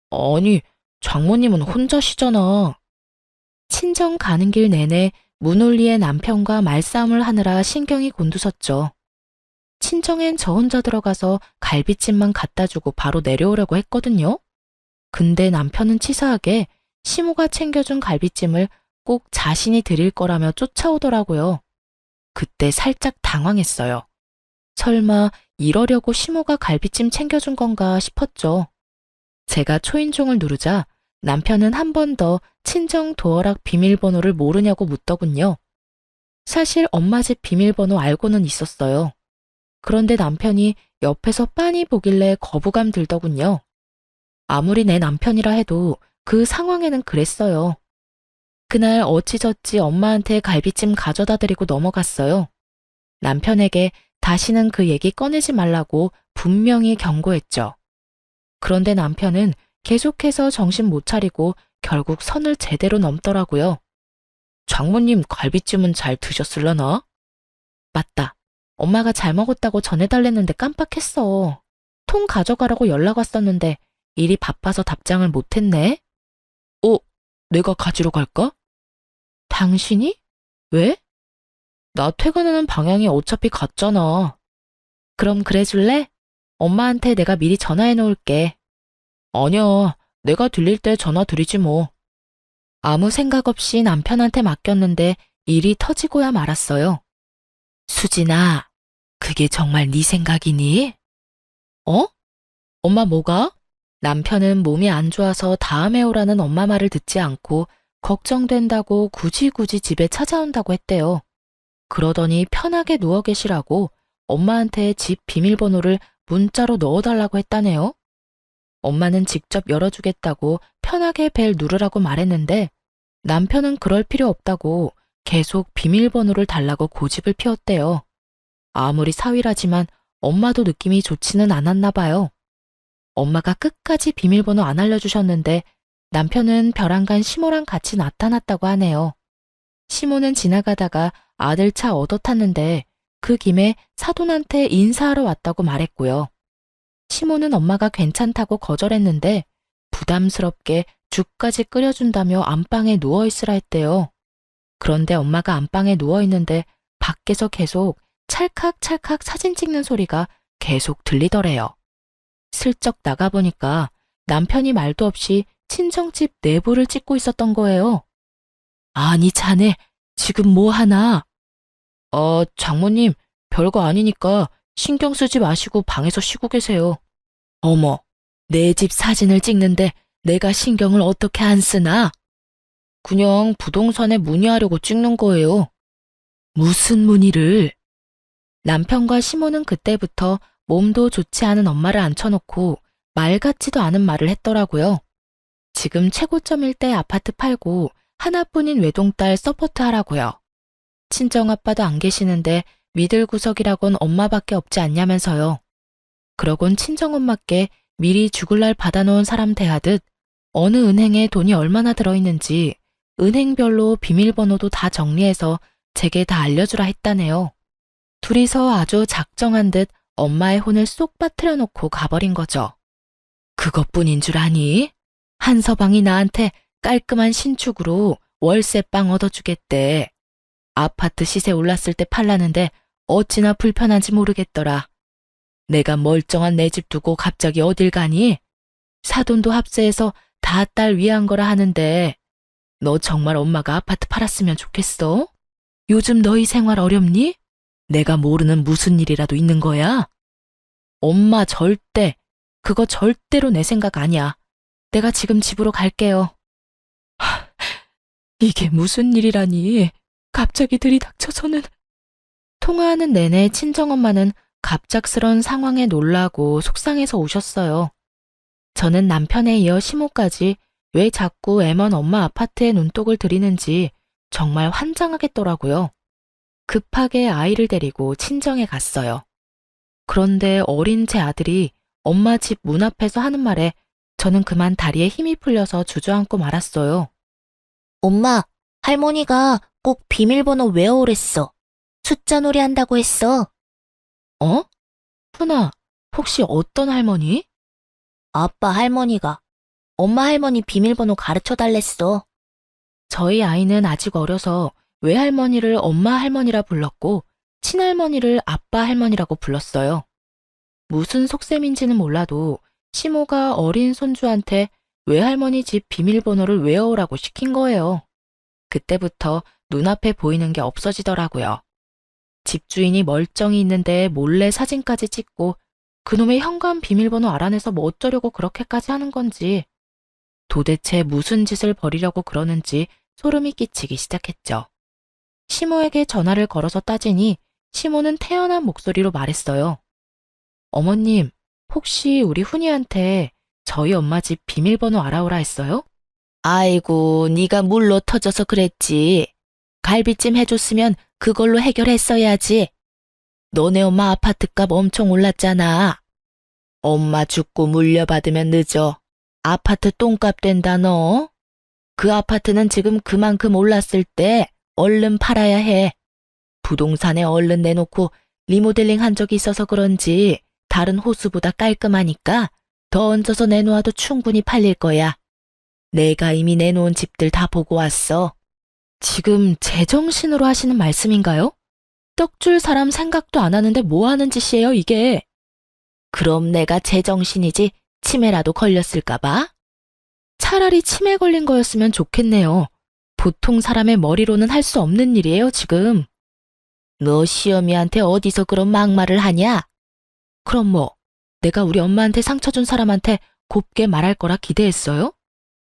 아니, 장모님은 혼자시잖아. 친정 가는 길 내내 문홀리의 남편과 말싸움을 하느라 신경이 곤두섰죠. 친정엔 저 혼자 들어가서 갈비찜만 갖다 주고 바로 내려오려고 했거든요. 근데 남편은 치사하게 시모가 챙겨준 갈비찜을 꼭 자신이 드릴 거라며 쫓아오더라고요. 그때 살짝 당황했어요. 설마 이러려고 시모가 갈비찜 챙겨준 건가 싶었죠. 제가 초인종을 누르자 남편은 한 번 더 친정 도어락 비밀번호를 모르냐고 묻더군요. 사실 엄마 집 비밀번호 알고는 있었어요. 그런데 남편이 옆에서 빤히 보길래 거부감 들더군요. 아무리 내 남편이라 해도 그 상황에는 그랬어요. 그날 어찌저찌 엄마한테 갈비찜 가져다 드리고 넘어갔어요. 남편에게 다시는 그 얘기 꺼내지 말라고 분명히 경고했죠. 그런데 남편은 계속해서 정신 못 차리고 결국 선을 제대로 넘더라고요. 장모님 갈비찜은 잘 드셨을라나? 맞다. 엄마가 잘 먹었다고 전해달랬는데 깜빡했어. 통 가져가라고 연락 왔었는데 일이 바빠서 답장을 못했네. 내가 가지러 갈까? 당신이? 왜? 나 퇴근하는 방향이 어차피 같잖아. 그럼 그래줄래? 엄마한테 내가 미리 전화해 놓을게. 아니야, 내가 들릴 때 전화 드리지 뭐. 아무 생각 없이 남편한테 맡겼는데 일이 터지고야 말았어요. 수진아, 그게 정말 네 생각이니? 엄마 뭐가? 남편은 몸이 안 좋아서 다음에 오라는 엄마 말을 듣지 않고 걱정된다고 굳이 집에 찾아온다고 했대요. 그러더니 편하게 누워 계시라고 엄마한테 집 비밀번호를 문자로 넣어달라고 했다네요. 엄마는 직접 열어주겠다고 편하게 벨 누르라고 말했는데 남편은 그럴 필요 없다고 계속 비밀번호를 달라고 고집을 피웠대요. 아무리 사위라지만 엄마도 느낌이 좋지는 않았나 봐요. 엄마가 끝까지 비밀번호 안 알려주셨는데 남편은 벼랑간 시모랑 같이 나타났다고 하네요. 시모는 지나가다가 아들 차 얻어 탔는데 그 김에 사돈한테 인사하러 왔다고 말했고요. 시모는 엄마가 괜찮다고 거절했는데 부담스럽게 죽까지 끓여준다며 안방에 누워있으라 했대요. 그런데 엄마가 안방에 누워있는데 밖에서 계속 찰칵찰칵 사진 찍는 소리가 계속 들리더래요. 슬쩍 나가보니까 남편이 말도 없이 친정집 내부를 찍고 있었던 거예요. 아니 자네 지금 뭐 하나? 장모님 별거 아니니까 신경 쓰지 마시고 방에서 쉬고 계세요. 어머, 내 집 사진을 찍는데 내가 신경을 어떻게 안 쓰나? 그냥 부동산에 문의하려고 찍는 거예요. 무슨 문의를? 남편과 시모는 그때부터 몸도 좋지 않은 엄마를 앉혀놓고 말 같지도 않은 말을 했더라고요. 지금 최고점일 때 아파트 팔고 하나뿐인 외동딸 서포트 하라고요. 친정아빠도 안 계시는데 믿을 구석이라곤 엄마밖에 없지 않냐면서요. 그러곤 친정엄마께 미리 죽을 날 받아놓은 사람 대하듯 어느 은행에 돈이 얼마나 들어있는지 은행별로 비밀번호도 다 정리해서 제게 다 알려주라 했다네요. 둘이서 아주 작정한 듯 엄마의 혼을 쏙 빠뜨려 놓고 가버린 거죠. 그것뿐인 줄 아니? 한서방이 나한테 깔끔한 신축으로 월세방 얻어주겠대. 아파트 시세 올랐을 때 팔라는데 어찌나 불편한지 모르겠더라. 내가 멀쩡한 내 집 두고 갑자기 어딜 가니? 사돈도 합세해서 다 딸 위한 거라 하는데 너 정말 엄마가 아파트 팔았으면 좋겠어? 요즘 너희 생활 어렵니? 내가 모르는 무슨 일이라도 있는 거야? 엄마 그거 절대로 내 생각 아니야. 내가 지금 집으로 갈게요. 이게 무슨 일이라니. 갑자기 들이닥쳐서는. 통화하는 내내 친정엄마는 갑작스런 상황에 놀라고 속상해서 우셨어요. 저는 남편에 이어 시모까지 왜 자꾸 M1 엄마 아파트에 눈독을 들이는지 정말 환장하겠더라고요. 급하게 아이를 데리고 친정에 갔어요. 그런데 어린 제 아들이 엄마 집 문 앞에서 하는 말에 저는 그만 다리에 힘이 풀려서 주저앉고 말았어요. 엄마, 할머니가 꼭 비밀번호 외워오랬어. 숫자 놀이 한다고 했어. 어? 푸나, 혹시 어떤 할머니? 아빠 할머니가. 엄마 할머니 비밀번호 가르쳐 달랬어. 저희 아이는 아직 어려서 외할머니를 엄마 할머니라 불렀고 친할머니를 아빠 할머니라고 불렀어요. 무슨 속셈인지는 몰라도 시모가 어린 손주한테 외할머니 집 비밀번호를 외워오라고 시킨 거예요. 그때부터 눈앞에 보이는 게 없어지더라고요. 집주인이 멀쩡히 있는데 몰래 사진까지 찍고 그놈의 현관 비밀번호 알아내서 뭐 어쩌려고 그렇게까지 하는 건지 도대체 무슨 짓을 벌이려고 그러는지 소름이 끼치기 시작했죠. 시모에게 전화를 걸어서 따지니 시모는 태연한 목소리로 말했어요. 어머님, 혹시 우리 훈이한테 저희 엄마 집 비밀번호 알아오라 했어요? 아이고, 네가 물로 터져서 그랬지. 갈비찜 해줬으면 그걸로 해결했어야지. 너네 엄마 아파트값 엄청 올랐잖아. 엄마 죽고 물려받으면 늦어. 아파트 똥값 된다 너. 그 아파트는 지금 그만큼 올랐을 때 얼른 팔아야 해. 부동산에 얼른 내놓고 리모델링 한 적이 있어서 그런지 다른 호수보다 깔끔하니까 더 얹어서 내놓아도 충분히 팔릴 거야. 내가 이미 내놓은 집들 다 보고 왔어. 지금 제정신으로 하시는 말씀인가요? 떡줄 사람 생각도 안 하는데 뭐 하는 짓이에요, 이게? 그럼 내가 제정신이지 치매라도 걸렸을까봐? 차라리 치매 걸린 거였으면 좋겠네요. 보통 사람의 머리로는 할 수 없는 일이에요, 지금. 너 시어미한테 어디서 그런 막말을 하냐? 그럼 뭐, 내가 우리 엄마한테 상처 준 사람한테 곱게 말할 거라 기대했어요?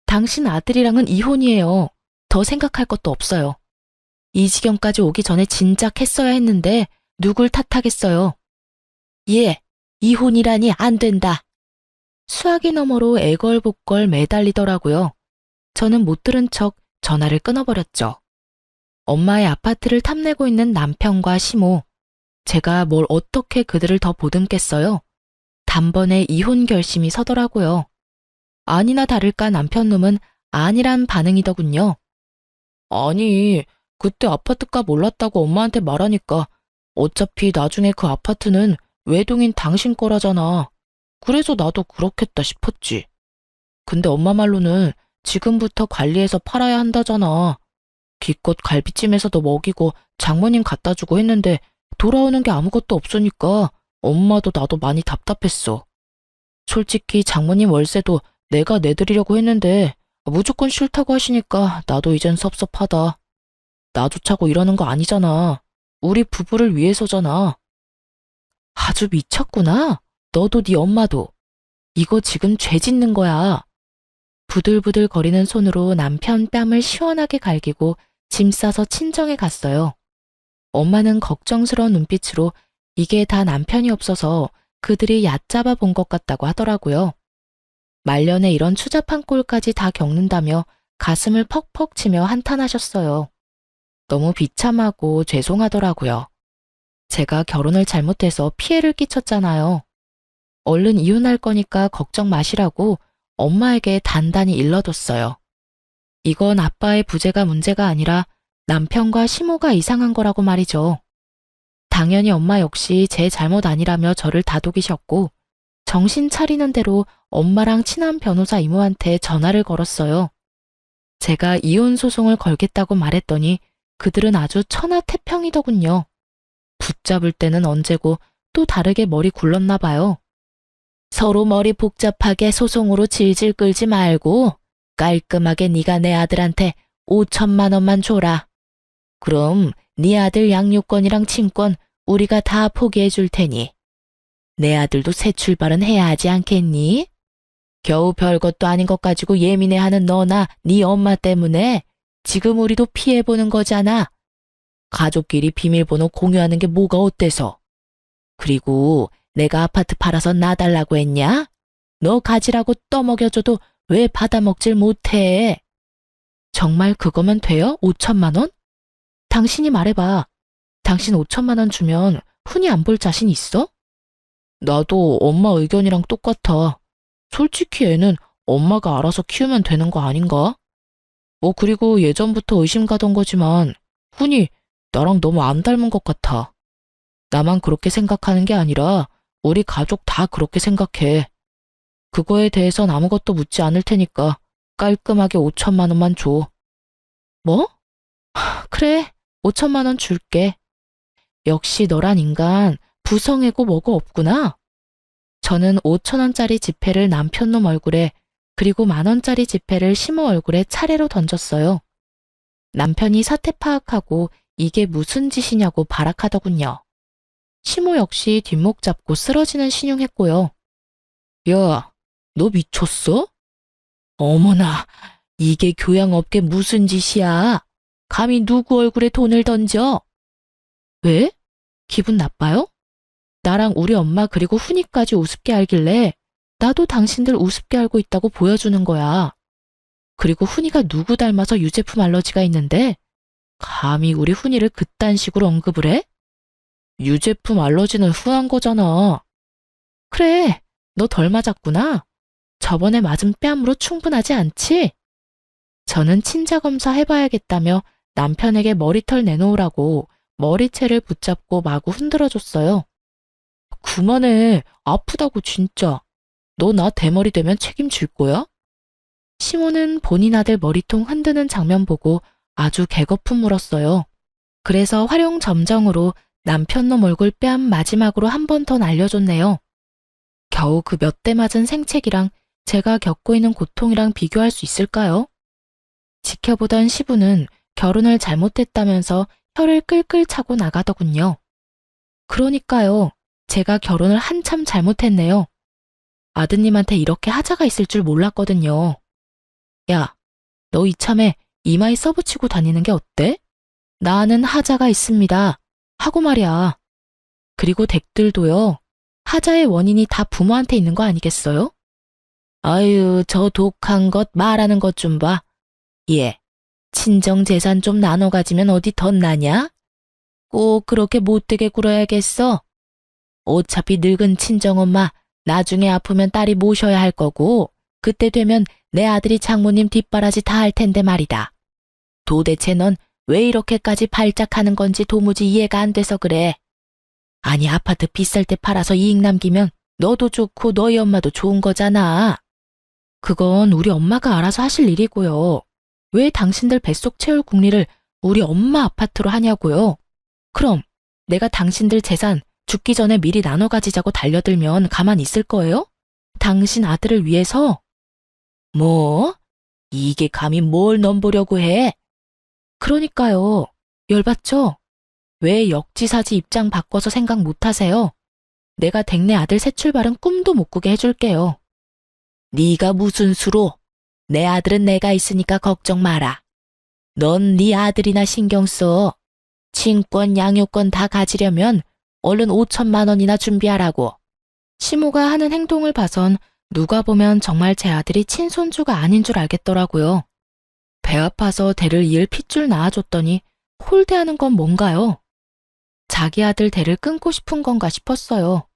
당신 아들이랑은 이혼이에요. 더 생각할 것도 없어요. 이 지경까지 오기 전에 진작 했어야 했는데 누굴 탓하겠어요. 예, 이혼이라니 안 된다. 수화기 너머로 애걸복걸 매달리더라고요. 저는 못 들은 척 전화를 끊어버렸죠. 엄마의 아파트를 탐내고 있는 남편과 시모. 제가 뭘 어떻게 그들을 더 보듬겠어요? 단번에 이혼 결심이 서더라고요. 아니나 다를까 남편놈은 아니란 반응이더군요. 아니, 그때 아파트값 올랐다고 엄마한테 말하니까 어차피 나중에 그 아파트는 외동인 당신 거라잖아. 그래서 나도 그렇겠다 싶었지. 근데 엄마 말로는 지금부터 관리해서 팔아야 한다잖아. 기껏 갈비찜에서도 먹이고 장모님 갖다 주고 했는데 돌아오는 게 아무것도 없으니까 엄마도 나도 많이 답답했어. 솔직히 장모님 월세도 내가 내드리려고 했는데 무조건 싫다고 하시니까 나도 이젠 섭섭하다. 나조차고 이러는 거 아니잖아. 우리 부부를 위해서잖아. 아주 미쳤구나. 너도 네 엄마도. 이거 지금 죄 짓는 거야. 부들부들 거리는 손으로 남편 뺨을 시원하게 갈기고 짐 싸서 친정에 갔어요. 엄마는 걱정스러운 눈빛으로 이게 다 남편이 없어서 그들이 얕잡아 본 것 같다고 하더라고요. 말년에 이런 추잡한 꼴까지 다 겪는다며 가슴을 퍽퍽 치며 한탄하셨어요. 너무 비참하고 죄송하더라고요. 제가 결혼을 잘못해서 피해를 끼쳤잖아요. 얼른 이혼할 거니까 걱정 마시라고 엄마에게 단단히 일러뒀어요. 이건 아빠의 부재가 문제가 아니라 남편과 시모가 이상한 거라고 말이죠. 당연히 엄마 역시 제 잘못 아니라며 저를 다독이셨고 정신 차리는 대로 엄마랑 친한 변호사 이모한테 전화를 걸었어요. 제가 이혼 소송을 걸겠다고 말했더니 그들은 아주 천하태평이더군요. 붙잡을 때는 언제고 또 다르게 머리 굴렀나 봐요. 서로 머리 복잡하게 소송으로 질질 끌지 말고 깔끔하게 네가 내 아들한테 5천만 원만 줘라. 그럼 네 아들 양육권이랑 친권 우리가 다 포기해 줄 테니 내 아들도 새 출발은 해야 하지 않겠니? 겨우 별것도 아닌 것 가지고 예민해하는 너나 네 엄마 때문에 지금 우리도 피해보는 거잖아. 가족끼리 비밀번호 공유하는 게 뭐가 어때서? 그리고 내가 아파트 팔아서 놔달라고 했냐? 너 가지라고 떠먹여줘도 왜 받아먹질 못해? 정말 그거면 돼요? 5천만 원? 당신이 말해봐. 당신 5천만 원 주면 흔히 안 볼 자신 있어? 나도 엄마 의견이랑 똑같아. 솔직히 애는 엄마가 알아서 키우면 되는 거 아닌가? 그리고 예전부터 의심 가던 거지만 훈이 나랑 너무 안 닮은 것 같아. 나만 그렇게 생각하는 게 아니라 우리 가족 다 그렇게 생각해. 그거에 대해선 아무것도 묻지 않을 테니까 깔끔하게 5천만 원만 줘. 뭐? 그래, 5천만 원 줄게. 역시 너란 인간 부성애고 뭐고 없구나. 저는 5천 원짜리 지폐를 남편놈 얼굴에 그리고 10,000원짜리 지폐를 시모 얼굴에 차례로 던졌어요. 남편이 사태 파악하고 이게 무슨 짓이냐고 발악하더군요. 시모 역시 뒷목 잡고 쓰러지는 신용했고요. 야, 너 미쳤어? 어머나, 이게 교양업계 무슨 짓이야? 감히 누구 얼굴에 돈을 던져? 왜? 기분 나빠요? 나랑 우리 엄마 그리고 훈이까지 우습게 알길래 나도 당신들 우습게 알고 있다고 보여주는 거야. 그리고 훈이가 누구 닮아서 유제품 알러지가 있는데 감히 우리 훈이를 그딴 식으로 언급을 해? 유제품 알러지는 후한 거잖아. 그래, 너 덜 맞았구나. 저번에 맞은 뺨으로 충분하지 않지? 저는 친자검사 해봐야겠다며 남편에게 머리털 내놓으라고 머리채를 붙잡고 마구 흔들어줬어요. 그만해. 아프다고 진짜. 너 나 대머리 되면 책임질 거야? 시모는 본인 아들 머리통 흔드는 장면 보고 아주 개거품 물었어요. 그래서 활용점정으로 남편놈 얼굴 뺨 마지막으로 한 번 더 날려줬네요. 겨우 그 몇 대 맞은 생채기랑 제가 겪고 있는 고통이랑 비교할 수 있을까요? 지켜보던 시부는 결혼을 잘못했다면서 혀를 끌끌 차고 나가더군요. 그러니까요. 제가 결혼을 한참 잘못했네요. 아드님한테 이렇게 하자가 있을 줄 몰랐거든요. 야, 너 이참에 이마에 써붙이고 다니는 게 어때? 나는 하자가 있습니다. 하고 말이야. 그리고 댁들도요. 하자의 원인이 다 부모한테 있는 거 아니겠어요? 아유, 저 독한 것 말하는 것 좀 봐. 예, 친정 재산 좀 나눠 가지면 어디 덧나냐? 꼭 그렇게 못되게 굴어야겠어? 어차피 늙은 친정엄마 나중에 아프면 딸이 모셔야 할 거고 그때 되면 내 아들이 장모님 뒷바라지 다 할 텐데 말이다. 도대체 넌 왜 이렇게까지 발작하는 건지 도무지 이해가 안 돼서 그래. 아니 아파트 비쌀 때 팔아서 이익 남기면 너도 좋고 너희 엄마도 좋은 거잖아. 그건 우리 엄마가 알아서 하실 일이고요. 왜 당신들 뱃속 채울 궁리를 우리 엄마 아파트로 하냐고요. 그럼 내가 당신들 재산 죽기 전에 미리 나눠 가지자고 달려들면 가만 있을 거예요? 당신 아들을 위해서? 뭐? 이게 감히 뭘 넘보려고 해? 그러니까요. 열받죠? 왜 역지사지 입장 바꿔서 생각 못 하세요? 내가 댁내 아들 새 출발은 꿈도 못 꾸게 해줄게요. 네가 무슨 수로? 내 아들은 내가 있으니까 걱정 마라. 넌 네 아들이나 신경 써. 친권, 양육권 다 가지려면 얼른 5천만 원이나 준비하라고. 시모가 하는 행동을 봐선 누가 보면 정말 제 아들이 친손주가 아닌 줄 알겠더라고요. 배 아파서 대를 이을 핏줄 낳아줬더니 홀대하는 건 뭔가요? 자기 아들 대를 끊고 싶은 건가 싶었어요.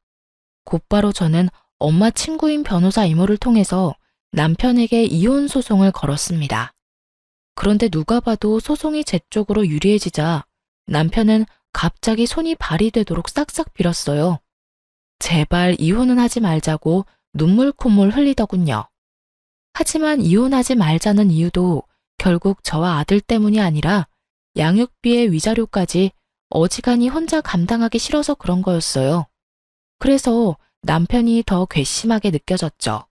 곧바로 저는 엄마 친구인 변호사 이모를 통해서 남편에게 이혼 소송을 걸었습니다. 그런데 누가 봐도 소송이 제 쪽으로 유리해지자 남편은 갑자기 손이 발이 되도록 싹싹 빌었어요. 제발 이혼은 하지 말자고 눈물 콧물 흘리더군요. 하지만 이혼하지 말자는 이유도 결국 저와 아들 때문이 아니라 양육비의 위자료까지 어지간히 혼자 감당하기 싫어서 그런 거였어요. 그래서 남편이 더 괘씸하게 느껴졌죠.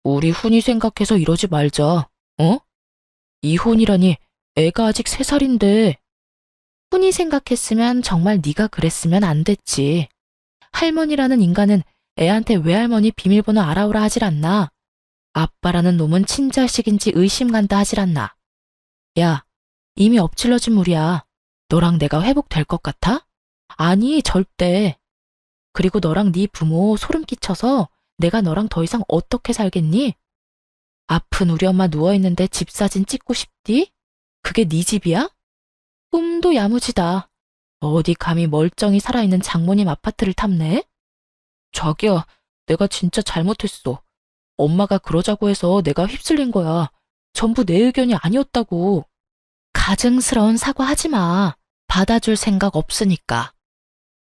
우리 훈이 생각해서 이러지 말자. 어? 이혼이라니 애가 아직 3살인데. 훈이 생각했으면 정말 네가 그랬으면 안 됐지. 할머니라는 인간은 애한테 외할머니 비밀번호 알아오라 하질 않나. 아빠라는 놈은 친자식인지 의심 간다 하질 않나. 야, 이미 엎질러진 물이야. 너랑 내가 회복될 것 같아? 아니, 절대. 그리고 너랑 네 부모 소름 끼쳐서 내가 너랑 더 이상 어떻게 살겠니? 아픈 우리 엄마 누워있는데 집 사진 찍고 싶디? 그게 네 집이야? 꿈도 야무지다. 어디 감히 멀쩡히 살아있는 장모님 아파트를 탐내? 자기야, 내가 진짜 잘못했어. 엄마가 그러자고 해서 내가 휩쓸린 거야. 전부 내 의견이 아니었다고. 가증스러운 사과하지 마. 받아줄 생각 없으니까.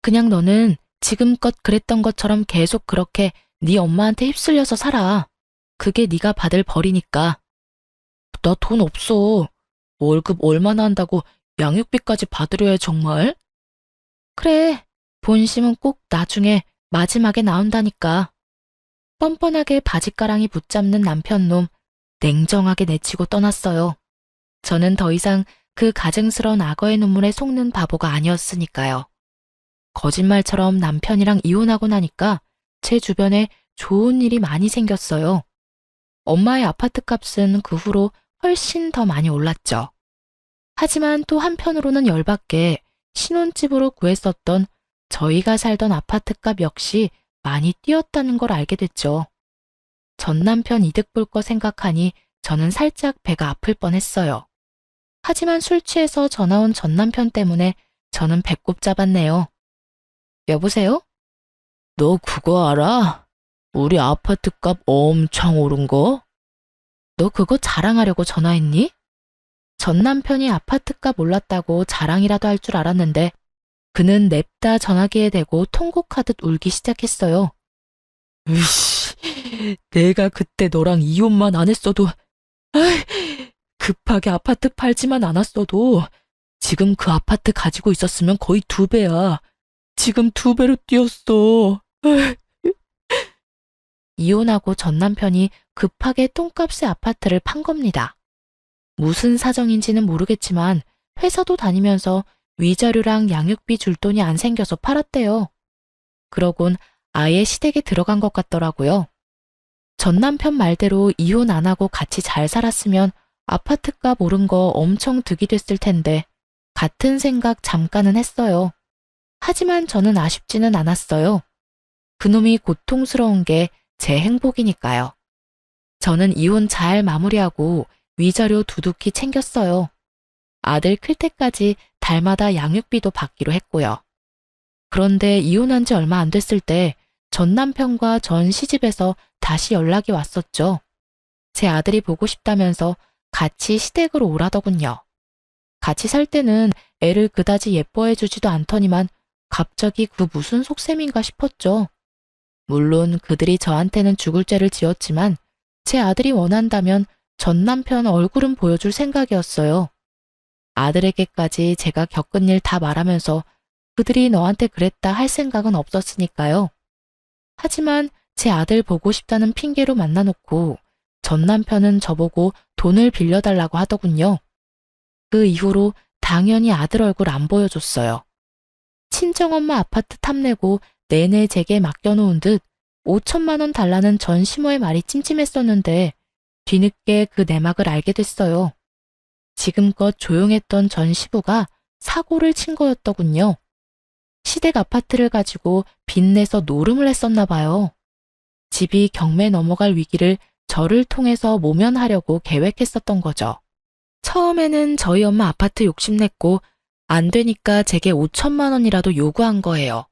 그냥 너는 지금껏 그랬던 것처럼 계속 그렇게 네 엄마한테 휩쓸려서 살아. 그게 네가 받을 벌이니까. 나 돈 없어. 월급 얼마나 한다고 양육비까지 받으려 해 정말? 그래, 본심은 꼭 나중에 마지막에 나온다니까. 뻔뻔하게 바짓가랑이 붙잡는 남편놈 냉정하게 내치고 떠났어요. 저는 더 이상 그 가증스러운 악어의 눈물에 속는 바보가 아니었으니까요. 거짓말처럼 남편이랑 이혼하고 나니까 제 주변에 좋은 일이 많이 생겼어요. 엄마의 아파트 값은 그 후로 훨씬 더 많이 올랐죠. 하지만 또 한편으로는 열받게 신혼집으로 구했었던 저희가 살던 아파트 값 역시 많이 뛰었다는 걸 알게 됐죠. 전 남편 이득 볼 거 생각하니 저는 살짝 배가 아플 뻔했어요. 하지만 술 취해서 전화 온 전 남편 때문에 저는 배꼽 잡았네요. 여보세요? 너 그거 알아? 우리 아파트 값 엄청 오른 거? 너 그거 자랑하려고 전화했니? 전 남편이 아파트 값 올랐다고 자랑이라도 할 줄 알았는데 그는 냅다 전화기에 대고 통곡하듯 울기 시작했어요. 으이씨, 내가 그때 너랑 이혼만 안 했어도, 급하게 아파트 팔지만 않았어도 지금 그 아파트 가지고 있었으면 거의 2배야. 지금 2배로 뛰었어. 이혼하고 전 남편이 급하게 똥값의 아파트를 판 겁니다. 무슨 사정인지는 모르겠지만 회사도 다니면서 위자료랑 양육비 줄 돈이 안 생겨서 팔았대요. 그러곤 아예 시댁에 들어간 것 같더라고요. 전 남편 말대로 이혼 안 하고 같이 잘 살았으면 아파트값 오른 거 엄청 득이 됐을 텐데 같은 생각 잠깐은 했어요. 하지만 저는 아쉽지는 않았어요. 그놈이 고통스러운 게 제 행복이니까요. 저는 이혼 잘 마무리하고 위자료 두둑히 챙겼어요. 아들 클 때까지 달마다 양육비도 받기로 했고요. 그런데 이혼한 지 얼마 안 됐을 때 전 남편과 전 시집에서 다시 연락이 왔었죠. 제 아들이 보고 싶다면서 같이 시댁으로 오라더군요. 같이 살 때는 애를 그다지 예뻐해 주지도 않더니만 갑자기 그 무슨 속셈인가 싶었죠. 물론 그들이 저한테는 죽을 죄를 지었지만 제 아들이 원한다면 전 남편 얼굴은 보여줄 생각이었어요. 아들에게까지 제가 겪은 일 다 말하면서 그들이 너한테 그랬다 할 생각은 없었으니까요. 하지만 제 아들 보고 싶다는 핑계로 만나놓고 전 남편은 저보고 돈을 빌려달라고 하더군요. 그 이후로 당연히 아들 얼굴 안 보여줬어요. 친정엄마 아파트 탐내고 내내 제게 맡겨놓은 듯 5천만 원 달라는 전 시모의 말이 찜찜했었는데 뒤늦게 그 내막을 알게 됐어요. 지금껏 조용했던 전 시부가 사고를 친 거였더군요. 시댁 아파트를 가지고 빚내서 노름을 했었나 봐요. 집이 경매 넘어갈 위기를 저를 통해서 모면하려고 계획했었던 거죠. 처음에는 저희 엄마 아파트 욕심냈고 안 되니까 제게 5천만 원이라도 요구한 거예요.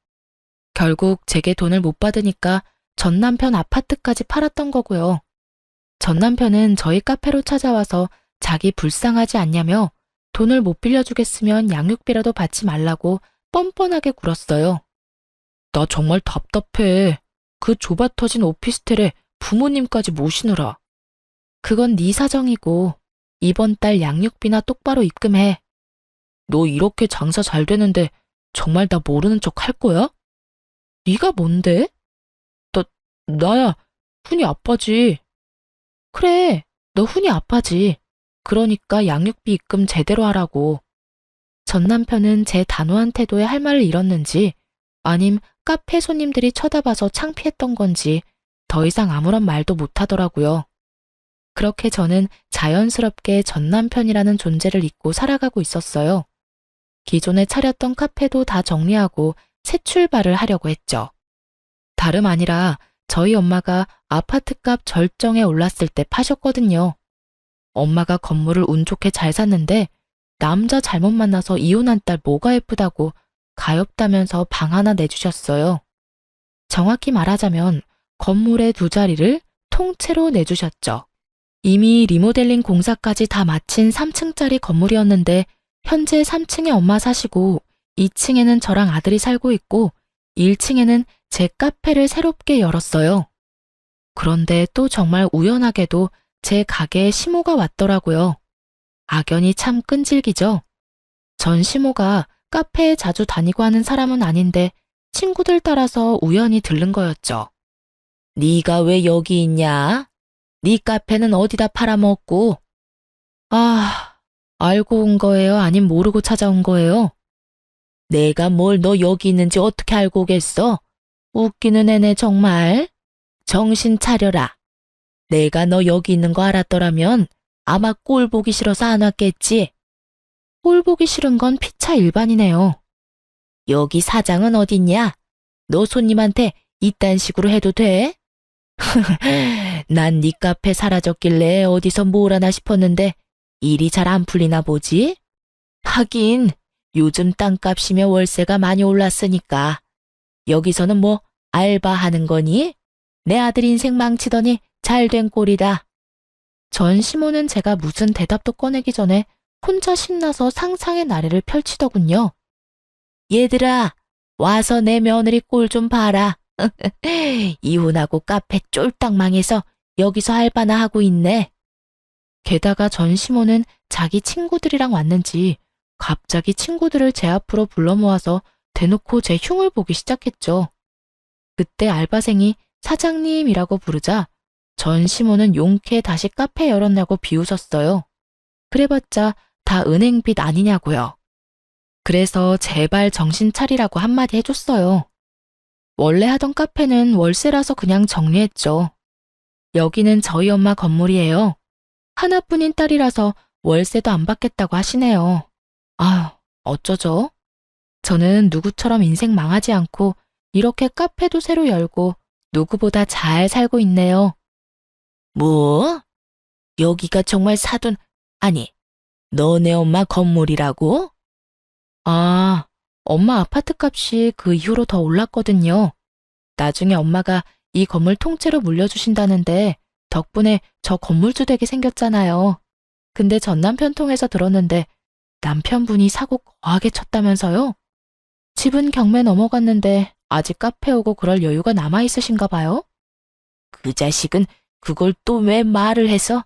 결국 제게 돈을 못 받으니까 전 남편 아파트까지 팔았던 거고요. 전 남편은 저희 카페로 찾아와서 자기 불쌍하지 않냐며 돈을 못 빌려주겠으면 양육비라도 받지 말라고 뻔뻔하게 굴었어요. 나 정말 답답해. 그 좁아터진 오피스텔에 부모님까지 모시느라. 그건 네 사정이고 이번 달 양육비나 똑바로 입금해. 너 이렇게 장사 잘 되는데 정말 나 모르는 척 할 거야? 네가 뭔데? 나야 훈이 아빠지. 그래, 너 훈이 아빠지. 그러니까 양육비 입금 제대로 하라고. 전 남편은 제 단호한 태도에 할 말을 잃었는지 아님 카페 손님들이 쳐다봐서 창피했던 건지 더 이상 아무런 말도 못하더라고요. 그렇게 저는 자연스럽게 전 남편이라는 존재를 잊고 살아가고 있었어요. 기존에 차렸던 카페도 다 정리하고 새 출발을 하려고 했죠. 다름 아니라 저희 엄마가 아파트값 절정에 올랐을 때 파셨거든요. 엄마가 건물을 운 좋게 잘 샀는데 남자 잘못 만나서 이혼한 딸 뭐가 예쁘다고 가엾다면서 방 하나 내주셨어요. 정확히 말하자면 건물의 2자리를 통째로 내주셨죠. 이미 리모델링 공사까지 다 마친 3층짜리 건물이었는데 현재 3층에 엄마 사시고 2층에는 저랑 아들이 살고 있고 1층에는 제 카페를 새롭게 열었어요. 그런데 또 정말 우연하게도 제 가게에 시모가 왔더라고요. 악연이 참 끈질기죠. 전 시모가 카페에 자주 다니고 하는 사람은 아닌데 친구들 따라서 우연히 들른 거였죠. 네가 왜 여기 있냐? 네 카페는 어디다 팔아먹고? 아, 알고 온 거예요? 아님 모르고 찾아온 거예요? 내가 뭘 너 여기 있는지 어떻게 알고 오겠어? 웃기는 애네 정말. 정신 차려라. 내가 너 여기 있는 거 알았더라면 아마 꼴 보기 싫어서 안 왔겠지. 꼴 보기 싫은 건 피차 일반이네요. 여기 사장은 어딨냐? 너 손님한테 이딴 식으로 해도 돼? 난 네 카페 사라졌길래 어디서 뭘 하나 싶었는데 일이 잘 안 풀리나 보지? 하긴 요즘 땅값이며 월세가 많이 올랐으니까 여기서는 뭐 알바하는 거니? 내 아들 인생 망치더니 잘된 꼴이다. 전 시모는 제가 무슨 대답도 꺼내기 전에 혼자 신나서 상상의 나래를 펼치더군요. 얘들아, 와서 내 며느리 꼴 좀 봐라. 이혼하고 카페 쫄딱 망해서 여기서 알바나 하고 있네. 게다가 전 시모는 자기 친구들이랑 왔는지 갑자기 친구들을 제 앞으로 불러 모아서 대놓고 제 흉을 보기 시작했죠. 그때 알바생이 사장님이라고 부르자 전 시모는 용케 다시 카페 열었냐고 비웃었어요. 그래봤자 다 은행빚 아니냐고요. 그래서 제발 정신 차리라고 한마디 해줬어요. 원래 하던 카페는 월세라서 그냥 정리했죠. 여기는 저희 엄마 건물이에요. 하나뿐인 딸이라서 월세도 안 받겠다고 하시네요. 아휴, 어쩌죠? 저는 누구처럼 인생 망하지 않고 이렇게 카페도 새로 열고 누구보다 잘 살고 있네요. 뭐? 여기가 정말 아니, 너네 엄마 건물이라고? 아, 엄마 아파트 값이 그 이후로 더 올랐거든요. 나중에 엄마가 이 건물 통째로 물려주신다는데 덕분에 저 건물주 되게 생겼잖아요. 근데 전 남편 통해서 들었는데 남편분이 사고 거하게 쳤다면서요? 집은 경매 넘어갔는데 아직 카페 오고 그럴 여유가 남아있으신가 봐요? 그 자식은 그걸 또 왜 말을 해서?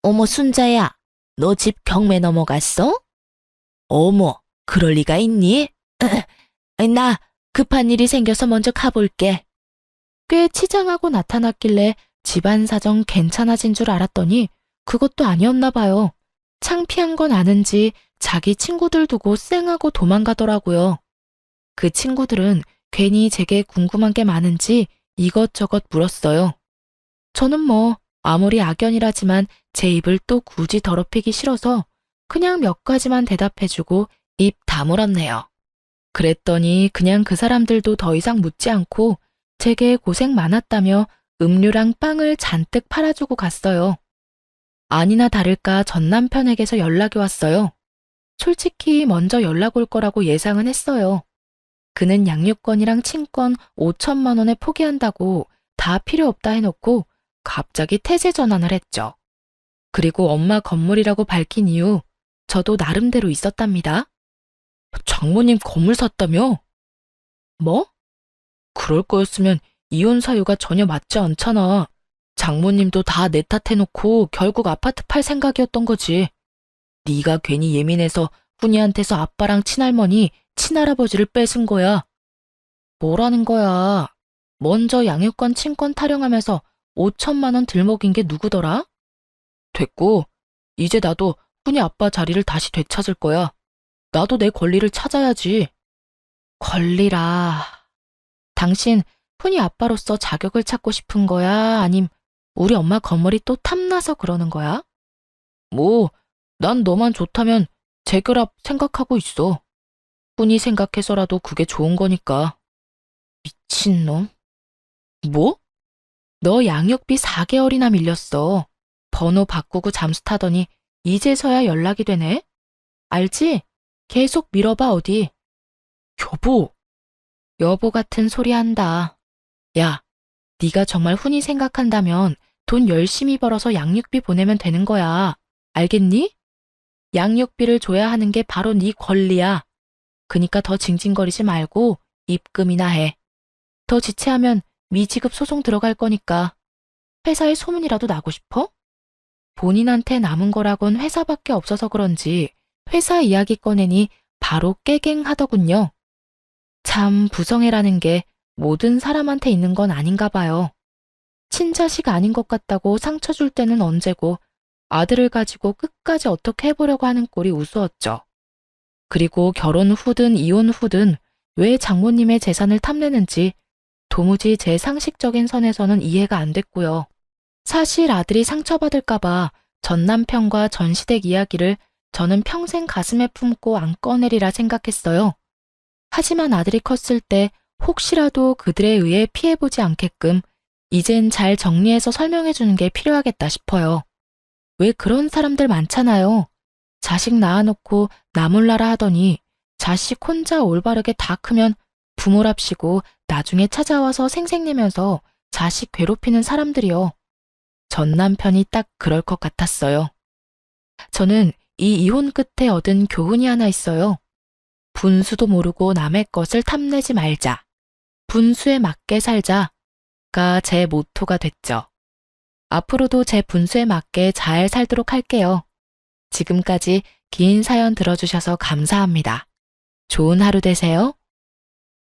어머 순자야, 너 집 경매 넘어갔어? 어머, 그럴 리가 있니? 나 급한 일이 생겨서 먼저 가볼게. 꽤 치장하고 나타났길래 집안 사정 괜찮아진 줄 알았더니 그것도 아니었나 봐요. 창피한 건 아는지 자기 친구들 두고 쌩하고 도망가더라고요. 그 친구들은 괜히 제게 궁금한 게 많은지 이것저것 물었어요. 저는 뭐 아무리 악연이라지만 제 입을 또 굳이 더럽히기 싫어서 그냥 몇 가지만 대답해주고 입 다물었네요. 그랬더니 그냥 그 사람들도 더 이상 묻지 않고 제게 고생 많았다며 음료랑 빵을 잔뜩 팔아주고 갔어요. 아니나 다를까 전 남편에게서 연락이 왔어요. 솔직히 먼저 연락 올 거라고 예상은 했어요. 그는 양육권이랑 친권 5천만 원에 포기한다고 다 필요 없다 해놓고 갑자기 태세 전환을 했죠. 그리고 엄마 건물이라고 밝힌 이유 저도 나름대로 있었답니다. 장모님 건물 샀다며? 뭐? 그럴 거였으면 이혼 사유가 전혀 맞지 않잖아. 장모님도 다 내 탓해놓고 결국 아파트 팔 생각이었던 거지. 네가 괜히 예민해서 훈이한테서 아빠랑 친할머니, 친할아버지를 뺏은 거야. 뭐라는 거야? 먼저 양육권 친권 타령하면서 5천만 원 들먹인 게 누구더라? 됐고, 이제 나도 훈이 아빠 자리를 다시 되찾을 거야. 나도 내 권리를 찾아야지. 권리라. 당신 훈이 아빠로서 자격을 찾고 싶은 거야? 아님 우리 엄마 건물이 또 탐나서 그러는 거야? 뭐, 난 너만 좋다면 재결합 생각하고 있어. 훈이 생각해서라도 그게 좋은 거니까. 미친놈. 뭐? 너 양육비 4개월이나 밀렸어. 번호 바꾸고 잠수 타더니 이제서야 연락이 되네? 알지? 계속 밀어봐 어디. 여보. 여보 같은 소리 한다. 야, 네가 정말 훈이 생각한다면 돈 열심히 벌어서 양육비 보내면 되는 거야. 알겠니? 양육비를 줘야 하는 게 바로 네 권리야. 그니까 더 징징거리지 말고 입금이나 해. 더 지체하면 미지급 소송 들어갈 거니까. 회사에 소문이라도 나고 싶어? 본인한테 남은 거라곤 회사밖에 없어서 그런지 회사 이야기 꺼내니 바로 깨갱하더군요. 참 부성애라는 게 모든 사람한테 있는 건 아닌가 봐요. 친자식 아닌 것 같다고 상처 줄 때는 언제고 아들을 가지고 끝까지 어떻게 해보려고 하는 꼴이 우스웠죠. 그리고 결혼 후든 이혼 후든 왜 장모님의 재산을 탐내는지 도무지 제 상식적인 선에서는 이해가 안 됐고요. 사실 아들이 상처받을까봐 전 남편과 전 시댁 이야기를 저는 평생 가슴에 품고 안 꺼내리라 생각했어요. 하지만 아들이 컸을 때 혹시라도 그들에 의해 피해보지 않게끔 이젠 잘 정리해서 설명해주는 게 필요하겠다 싶어요. 왜 그런 사람들 많잖아요. 자식 낳아놓고 나 몰라라 하더니 자식 혼자 올바르게 다 크면 부모랍시고 나중에 찾아와서 생색내면서 자식 괴롭히는 사람들이요. 전 남편이 딱 그럴 것 같았어요. 저는 이 이혼 끝에 얻은 교훈이 하나 있어요. 분수도 모르고 남의 것을 탐내지 말자. 분수에 맞게 살자가 제 모토가 됐죠. 앞으로도 제 분수에 맞게 잘 살도록 할게요. 지금까지 긴 사연 들어주셔서 감사합니다. 좋은 하루 되세요.